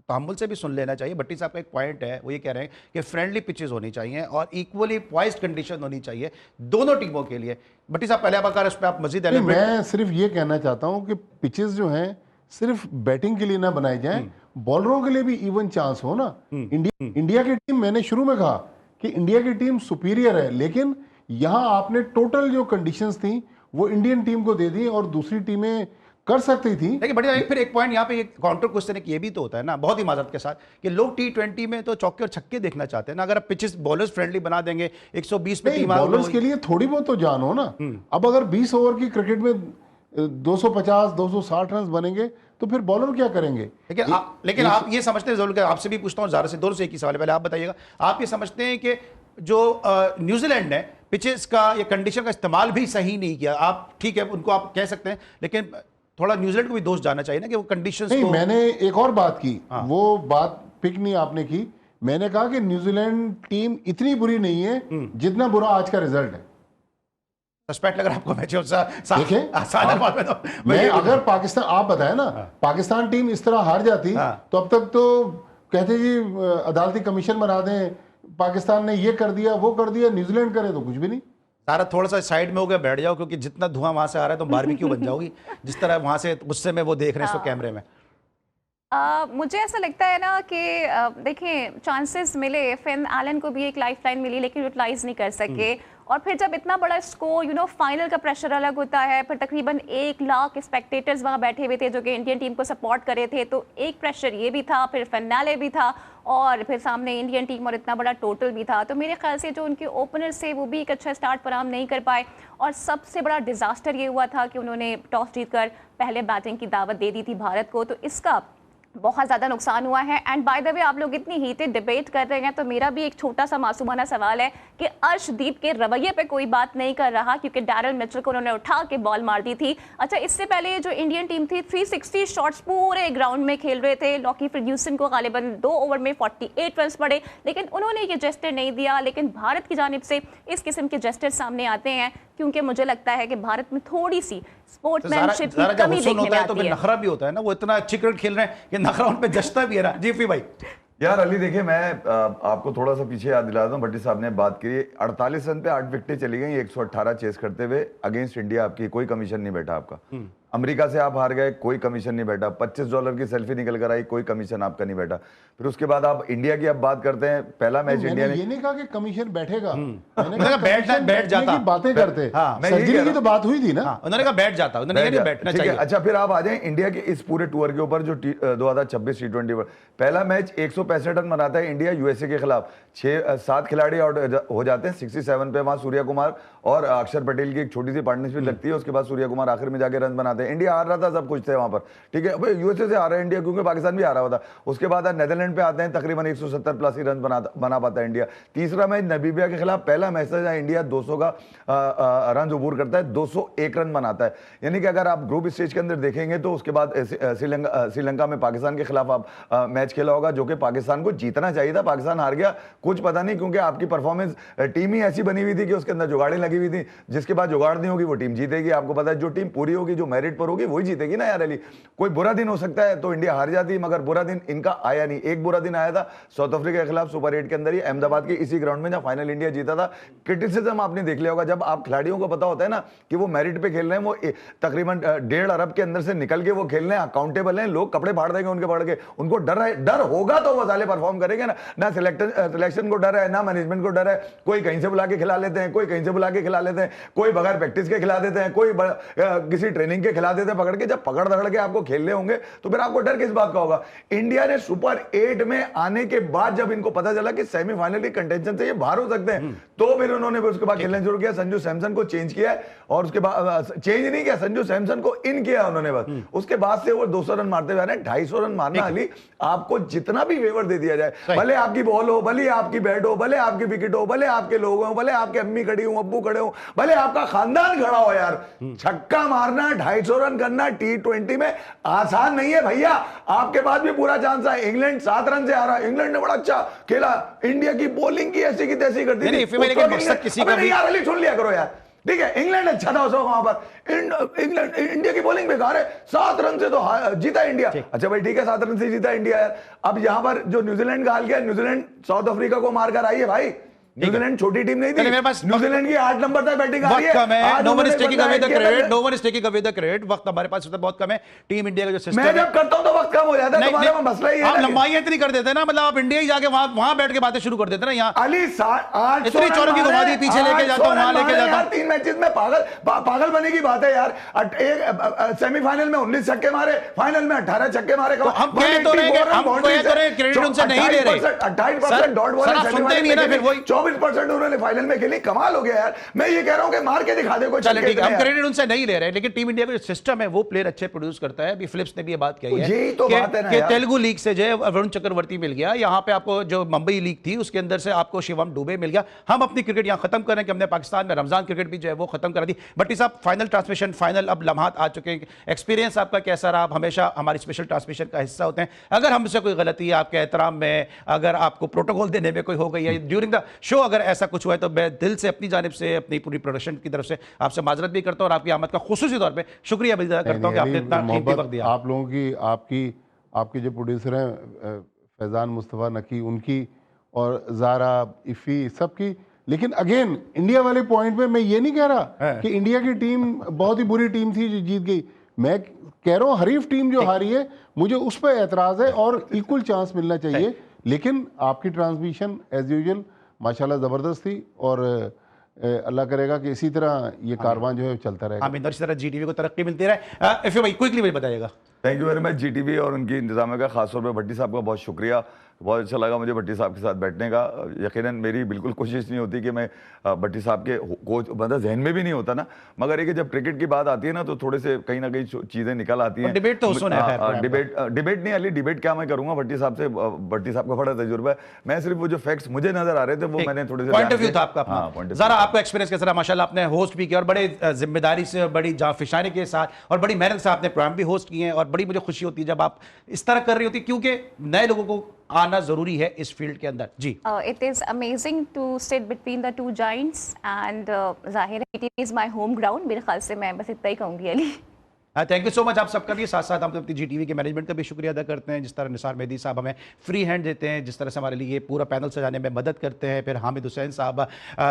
तहम्मुल से भी सुन लेना चाहिए। भट्टी साहब का एक पॉइंट है, वो ये कह रहे हैं कि फ्रेंडली पिचेस होनी चाहिए और इक्वली पॉइज्ड कंडीशन होनी चाहिए दोनों टीमों के लिए। भट्टी साहब पहले अगर इस पर आप मजीद मैं सिर्फ ये कहना चाहता हूँ कि पिचेस जो हैं सिर्फ बैटिंग के लिए ना बनाए जाएं, बॉलरों के लिए भी इवन चांस हो ना। इंडिया की टीम, मैंने शुरू में कहा कि इंडिया की टीम सुपीरियर है, लेकिन यहाँ आपने टोटल जो कंडीशंस थी वो इंडियन टीम को दे दी और दूसरी टीमें कर सकती थी। लेकिन बढ़िया, फिर एक पॉइंट यहाँ पे एक काउंटर क्वेश्चन है कि ये भी तो होता है ना, बहुत ही माजरत के साथ, कि लोग T20 में तो चौके और छक्के देखना चाहते हैं ना। अगर आप पिचेस बॉलर्स फ्रेंडली बना देंगे, 120 पे टीम बॉलर्स के लिए थोड़ी बहुत तो जान हो ना। अब अगर 20 ओवर की क्रिकेट में 250 260 रन बनेंगे तो फिर बॉलर क्या करेंगे? लेकिन आप ये समझते हैं, जरूर आपसे भी पूछता हूँ, ज़ारा से दोनों से एक ही सवाल है, पहले आप बताइएगा, आप ये समझते हैं कि जो न्यूजीलैंड ने पिचेस का या कंडीशन का इस्तेमाल भी सही नहीं किया? आप ठीक है, उनको आप कह सकते हैं, लेकिन थोड़ा न्यूजीलैंड को भी दोष जाना चाहिए ना कि वो कंडीशंस नहीं, को... मैंने एक और बात की, वो बात पिक नहीं आपने की। मैंने कहा कि न्यूजीलैंड टीम इतनी बुरी नहीं है जितना बुरा आज का रिजल्ट है। सस्पेक्ट लग रहा है आपको मैच तो मैं अगर पाकिस्तान, आप बताएं ना, पाकिस्तान टीम इस तरह हार जाती तो अब तक तो कहते जी अदालती कमीशन बना दें, पाकिस्तान ने ये कर दिया वो कर दिया, न्यूजीलैंड करे तो कुछ भी नहीं। सारा थोड़ा सा साइड में हो गया, बैठ जाओ, क्योंकि जितना धुआं वहां से आ रहा है तो बारबेक्यू बन जाओगी, जिस तरह वहां से गुस्से में वो देख रहे हैं इसको कैमरे में। मुझे ऐसा लगता है ना कि देखिए, चांसेस मिले, फिन एलन को भी एक लाइफलाइन मिली लेकिन यूटिलाइज नहीं कर सके। और फिर जब इतना बड़ा स्कोर, फाइनल का प्रेशर अलग होता है, फिर तकरीबन 1 लाख स्पेक्टेटर्स वहाँ बैठे हुए थे जो कि इंडियन टीम को सपोर्ट कर रहे थे, तो एक प्रेशर ये भी था, फिर फिनाले भी था और फिर सामने इंडियन टीम और इतना बड़ा टोटल भी था। तो मेरे ख्याल से जो उनके ओपनर्स थे वो भी एक अच्छा स्टार्ट फराहम नहीं कर पाए। और सबसे बड़ा डिजास्टर ये हुआ था कि उन्होंने टॉस जीतकर पहले बैटिंग की दावत दे दी थी भारत को, तो इसका बहुत ज़्यादा नुकसान हुआ है। एंड बाय द वे, आप लोग इतनी हीटेड डिबेट कर रहे हैं, तो मेरा भी एक छोटा सा मासूमाना सवाल है कि अर्शदीप के रवैये पे कोई बात नहीं कर रहा, क्योंकि डैरल मिचेल को उन्होंने उठा के बॉल मार दी थी। अच्छा, इससे पहले जो इंडियन टीम थी 360 शॉट्स पूरे ग्राउंड में खेल रहे थे। लॉकी फर्ग्यूसन को गालिबन 2 ओवर में 48 रन पड़े, लेकिन उन्होंने ये जेस्टर नहीं दिया। लेकिन भारत की जानिब से इस किस्म के जेस्टर सामने आते हैं, क्योंकि मुझे लगता है कि भारत में थोड़ी सी स्पोर्ट्समैनशिप की कमी देखने में आती है। नखरा भी होता है ना, वो इतना अच्छी क्रिकेट खेल रहे हैं कि नखरा उन पे जचता भी है ना। जी फी भाई। यार अली देखिए, मैं आपको थोड़ा सा पीछे याद दिलाता हूँ। भट्टी साहब ने बात की, 48 रन पे 8 विकेटें चली गई, 118 चेस करते हुए अगेंस्ट इंडिया। आपकी कोई कमीशन नहीं बैठा आपका। अमेरिका से आप हार गए, कोई कमीशन नहीं बैठा। $25 की सेल्फी निकल कर आई, कोई कमीशन आपका नहीं बैठा। फिर उसके बाद आप इंडिया की अब बात करते हैं। पहला मैच इंडिया ने, ये नहीं कहा कि कमीशन बैठेगा, मैंने कहा बैठ जाता, बातें करते। सर्जरी की तो बात हुई थी ना, उन्होंने कहा बैठ जाता, उन्होंने कहा बैठना चाहिए। अच्छा, फिर आप आ जाएं इंडिया के इस पूरे टूर के ऊपर जो 2026 T20 पहला मैच 165 रन बनाता है इंडिया यूएसए के खिलाफ। 6-7 खिलाड़ी आउट हो जाते हैं। 67 पे वहां सूर्या कुमार और अक्षर पटेल की एक छोटी सी पार्टनरशिप लगती है। उसके बाद सूर्या कुमार आखिर में जाके रन बनाते हैं। इंडिया हार रहा था, सब कुछ थे वहां पर, ठीक है। यूएसए से हार रहा है इंडिया, क्योंकि पाकिस्तान भी हारा हुआ था। उसके बाद नीदरलैंड पे आते हैं, तकरीबन 170 प्लस ही रन बना पाता है इंडिया। तीसरा मैच नामीबिया के खिलाफ, पहला मैच है जहां इंडिया 200 का रन अबूर करता है, 201 रन बनाता है। यानी कि अगर आप ग्रुप स्टेज के अंदर देखेंगे तो उसके बाद श्रीलंका में पाकिस्तान के खिलाफ आप मैच खेला होगा, जो कि पाकिस्तान को जीतना चाहिए था। पाकिस्तान हार गया, कुछ पता नहीं, क्योंकि आपकी परफॉर्मेंस टीम ही ऐसी बनी हुई थी कि उसके अंदर जुगाड़ें लगी हुई थी। जिसके बाद जुगाड़ नहीं होगी वो टीम जीतेगी। आपको पता है, जो टीम पूरी होगी, जो मेरिट पर होगी, वही जीतेगी ना यार अली। कोई बुरा दिन हो सकता है तो इंडिया हार जाती है, मगर बुरा दिन इनका आया नहीं। एक बुरा दिन आया था साउथ अफ्रीका के खिलाफ सुपर 8 के अंदर ही, अहमदाबाद के इसी ग्राउंड में जहां फाइनल इंडिया जीता था। क्रिटिसिज्म आपने देख लिया होगा, जब आप खिलाड़ियों को पता होता है ना कि वो मेरिट पे खेल रहे हैं, वो तकरीबन 1.5 अरब के अंदर से निकल के वो खेल रहे हैं, अकाउंटेबल हैं, लोग कपड़े फाड़ देंगे उनके पड़ के। उनको डर है, डर होगा तो वो साले परफॉर्म करेंगे ना सिलेक्शन को डर है, ना मैनेजमेंट को डर है। कोई कहीं से बुला के खिला लेते हैं, कोई कहीं से बुला के खिला लेते हैं, कोई बगैर प्रैक्टिस के खिला देते हैं, कोई किसी ट्रेनिंग के खिला देते हैं पकड़ के। जब पकड़ दकड़ के आपको खेलने होंगे तो फिर आपको डर किस बात का होगा। इंडिया ने सुपर 8 में आने के बाद जब इनको पता चला कि सेमीफाइनल के कंटेंशन से ये बाहर हो सकते हैं, तो फिर उन्होंने उसके बाद खेलना शुरू किया। संजू सैमसन को चेंज किया, और उसके बाद चेंज नहीं किया, संजू सैमसन को इन किया उन्होंने बस। उसके बाद से वो 200 रन मारते हुए 250 रन मारना अली, आपको जितना भी फेवर दे दिया जाए, भले आपकी बॉल हो, भले आपकी बैट हो, भले आपकी विकेट हो, भले आपके लोग हो, भले आपके अम्मी खड़ी हो, अब्बू खड़े हो, भले आपका खानदान खड़ा हो, यार छक्का मारना, 250 रन करना T20 में आसान नहीं है भैया। आपके पास भी पूरा चांस है। इंग्लैंड 7 रन से आ रहा है, इंग्लैंड ने बड़ा अच्छा खेला, इंडिया की बॉलिंग की ऐसी की तैसी कर दी थी। यार अली सुन लिया करो यार, ठीक है। इंग्लैंड अच्छा था उसको, वहां पर इंग्लैंड, इंडिया की बॉलिंग बेकार है। 7 रन से तो जीता इंडिया। अच्छा भाई ठीक है, 7 रन से जीता इंडिया यार। अब यहां पर जो न्यूजीलैंड का हाल किया, न्यूजीलैंड साउथ अफ्रीका को मारकर आई है भाई। न्यूजीलैंड छोटी टीम नहीं थी, मेरे पास न्यूजीलैंड की 8 नंबर तक बैटिंग आ रही है। No one is taking away the credit, no one is taking away the credit. वक्त हमारे पास बहुत कम है। टीम इंडिया का जो सिस्टम, मैं जब करता हूं तो वक्त कम हो जाता है, तुम्हारे में मसला ही है। आप लंबाई इतनी कर देते हैं ना, मतलब आप इंडिया ही जाके वहां बैठ के बातें शुरू कर देते हैं ना। यहाँ अली 8 इतनी चौरंगी घुमा दी, पीछे लेके जाता हूं, वहां लेके जाता हूं। 3 मैचेस में पागल बने की बात है यार। सेमीफाइनल में 19 छक्के मारे, फाइनल में 18 छक्के मारे। हम कह तो रहे क्रेडिट उनसे नहीं ले रहे। 28% डॉट बॉल, 24% उन्होंने फाइनल में खेली। कमाल हो गया यार। मैं ये कह रहा हूं कि मार के दिखा दे कोई। चलो ठीक है, हम क्रेडिट उनसे नहीं ले रहे, लेकिन टीम इंडिया का जो सिस्टम है वो प्लेयर अच्छे प्रोड्यूस करता है। अभी फिलिप्स ने भी ये बात कही है, यही तो बात है ना कि यार। तेलुगु लीग से जो वरुण चक्रवर्ती मिल गया, यहाँ पे आपको जो मुंबई लीग थी उसके अंदर से आपको शिवम दुबे मिल गया। हम अपनी क्रिकेट यहाँ खत्म कर रहे हैं कि हमने पाकिस्तान में रमजान क्रिकेट भी जो है वो खत्म कर दी। बट साहब, फाइनल ट्रांसमिशन, फाइनल अब लम्हात आ चुके हैं। एक्सपीरियंस आपका कैसा रहा? आप हमेशा हमारी स्पेशल ट्रांसमिशन का हिस्सा होते हैं। अगर हमसे कोई गलती है आपके एहतराम में, अगर आपको प्रोटोकॉल देने में कोई हो गई है ड्यूरिंग द शो, अगर ऐसा कुछ हुआ है तो मैं दिल से अपनी जानिब से, अपनी पूरी प्रोडक्शन की तरफ से आपसे माजरत भी करता हूं, और आपकी आमद का खुसूसी तौर पे शुक्रिया भी अदा करता हूं कि आपने इतना कीमती वक्त दिया। आप लोगों की, आपके जो प्रोड्यूसर हैं फैजान मुस्तफ़ा नकी, उनकी और ज़ारा इफ़ी, सबकी। लेकिन अगेन इंडिया वाले पॉइंट पे मैं ये नहीं कह रहा कि इंडिया की टीम बहुत ही बुरी टीम थी जो जीत गई। मैं कह रहा हूँ हरीफ टीम जो हारी है, मुझे उस पर एतराज़ है और इक्वल चांस मिलना चाहिए। लेकिन आपकी ट्रांसमिशन एज यूजुअल माशाल्लाह ज़बरदस्त थी, और अल्लाह करेगा कि इसी तरह ये कारवां जो है चलता रहेगा। आमीन, और इसी तरह जीटीवी को तरक्की मिलती रहे। इफ़ी भाई क्विकली मुझे बताइएगा। Thank you very much Zee TV और उनकी इंतजामिया का, खासतौर पे भट्टी साहब का बहुत शुक्रिया। बहुत अच्छा लगा मुझे भट्टी साहब के साथ बैठने का। यकीनन मेरी बिल्कुल कोशिश नहीं होती कि मैं भट्टी साहब के कोच, मतलब जहन में भी नहीं होता ना, मगर ये कि जब क्रिकेट की बात आती है ना तो थोड़े से कहीं ना कहीं चीज़ें निकल आती हैं। डिबेट तो सुने डिबेट नहीं, अली डिबेट क्या मैं करूंगा भट्टी साहब से, भट्टी साहब का बड़ा तजुर्बा है। मैं सिर्फ वो जो फैक्ट्स मुझे नजर आ रहे थे वो मैंने थोड़े से पॉइंट ऑफ व्यू था आपका अपना। जरा आपका एक्सपीरियंस कैसा रहा? माशाल्लाह आपने होस्ट भी किया और बड़े जिम्मेदारी से, बड़ी जाफिशानी के साथ और बड़ी मेहनत से आपने प्रोग्राम भी होस्ट किए हैं, और बड़ी मुझे खुशी होती है जब आप इस तरह कर रही होती, क्योंकि नए लोगों को आना जरूरी है इस फील्ड के अंदर। जी, It is amazing to sit between the two giants and जाहिर है it is my home ground। मेरे ख्याल से मैं बस इतना ही कहूँगी Ali. Thank you so much आप सबका भी। साथ साथ हम तो अपनी जीटीवी के मैनेजमेंट का भी शुक्रिया अदा करते हैं, जिस तरह निसार मेहदी साहब हमें फ्री हैंड देते हैं, जिस तरह से हमारे लिए ये पूरा पैनल सजाने में मदद करते हैं। फिर हामिद हुसैन साहब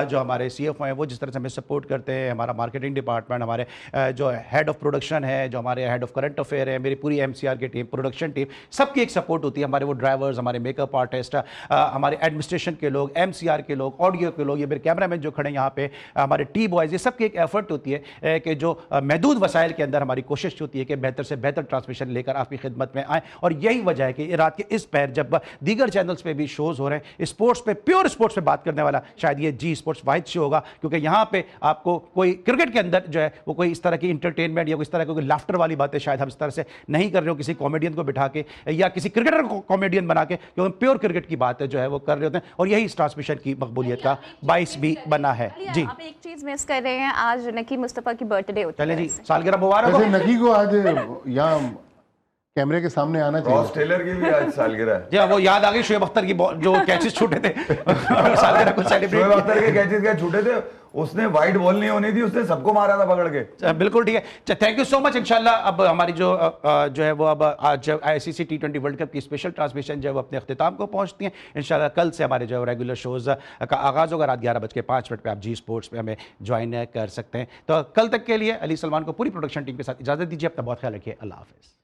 जो हमारे CFO हैं, वो जिस तरह से हमें सपोर्ट करते हैं। हमारा मार्केटिंग डिपार्टमेंट, हमारे जो हेड ऑफ प्रोडक्शन है, जो हमारे हेड ऑफ करंट अफेयर है, मेरी पूरी MCR की टीम, प्रोडक्शन टीम, सबकी एक सपोर्ट होती है। हमारे वो ड्राइवर्स, हमारे मेकअप आर्टिस्ट, हमारे एडमिनिस्ट्रेशन के लोग, MCR के लोग, ऑडियो के लोग, ये मेरे कैमरामैन जो खड़े हैं यहाँ पे, हमारे टी बॉयज़, ये सबकी एक एफर्ट होती है कि जो महदूद वसाइल के अंदर हमारी कोशिश होती है कि बेहतर से बेहतर ट्रांसमिशन लेकर आपकी खिदमत में आए। और यही वजह है कि रात के इस पैर जब दीगर चैनल्स पे भी शोज हो रहे हैं स्पोर्ट्स पे, प्योर स्पोर्ट्स पे बात करने वाला शायद ये जी स्पोर्ट्स वाहिद शो होगा, क्योंकि यहाँ पे आपको कोई क्रिकेट के अंदर जो है वो कोई इस तरह की इंटरटेनमेंट या कोई इस तरह की लाफ्टर वाली बातें शायद हम इस तरह से नहीं कर रहे हो, किसी कॉमेडियन को बिठा के या किसी क्रिकेटर को कॉमेडियन बना के, क्योंकि प्योर क्रिकेट की बात जो है वो कर रहे होते हैं। और यही इस ट्रांसमिशन की मकबूलियत का बाइस भी बना है। जी, आप एक चीज मिस कर रहे हैं, आज नकी मुस्तफा की बर्थडे होती है। चले जी, सालगिरह मुबारक वैसे हो। नकी को आज यहाँ कैमरे के सामने आना चाहिए। रॉस टेलर की भी आज सालगिरह है। जी हाँ, वो याद आ गई शुएब अख्तर की जो कैचेस छूटे थे सालगिरह को शोएब सेलिब्रेट। अख्तर के कैचेस क्या छूटे थे, उसने वाइट बॉल नहीं होनी थी, उसने सबको मारा था पकड़ के। बिल्कुल ठीक है, थैंक यू सो मच। इंशाल्लाह अब हमारी जो है वो अब आज ICC T20 वर्ल्ड कप की स्पेशल ट्रांसमिशन जो है वो अपने अख्तिताम को पहुंचती है। इंशाल्लाह कल से हमारे जो रेगुलर शोज़ का आगाज़ होगा रात 11:05 पे। आप जी स्पोर्ट्स पे हमें ज्वाइन कर सकते हैं। तो कल तक के लिए अली सलमान को पूरी प्रोडक्शन टीम के साथ इजाज़त दीजिए। अपना बहुत ख्याल रखिए। अल्लाह हाफ़िज़।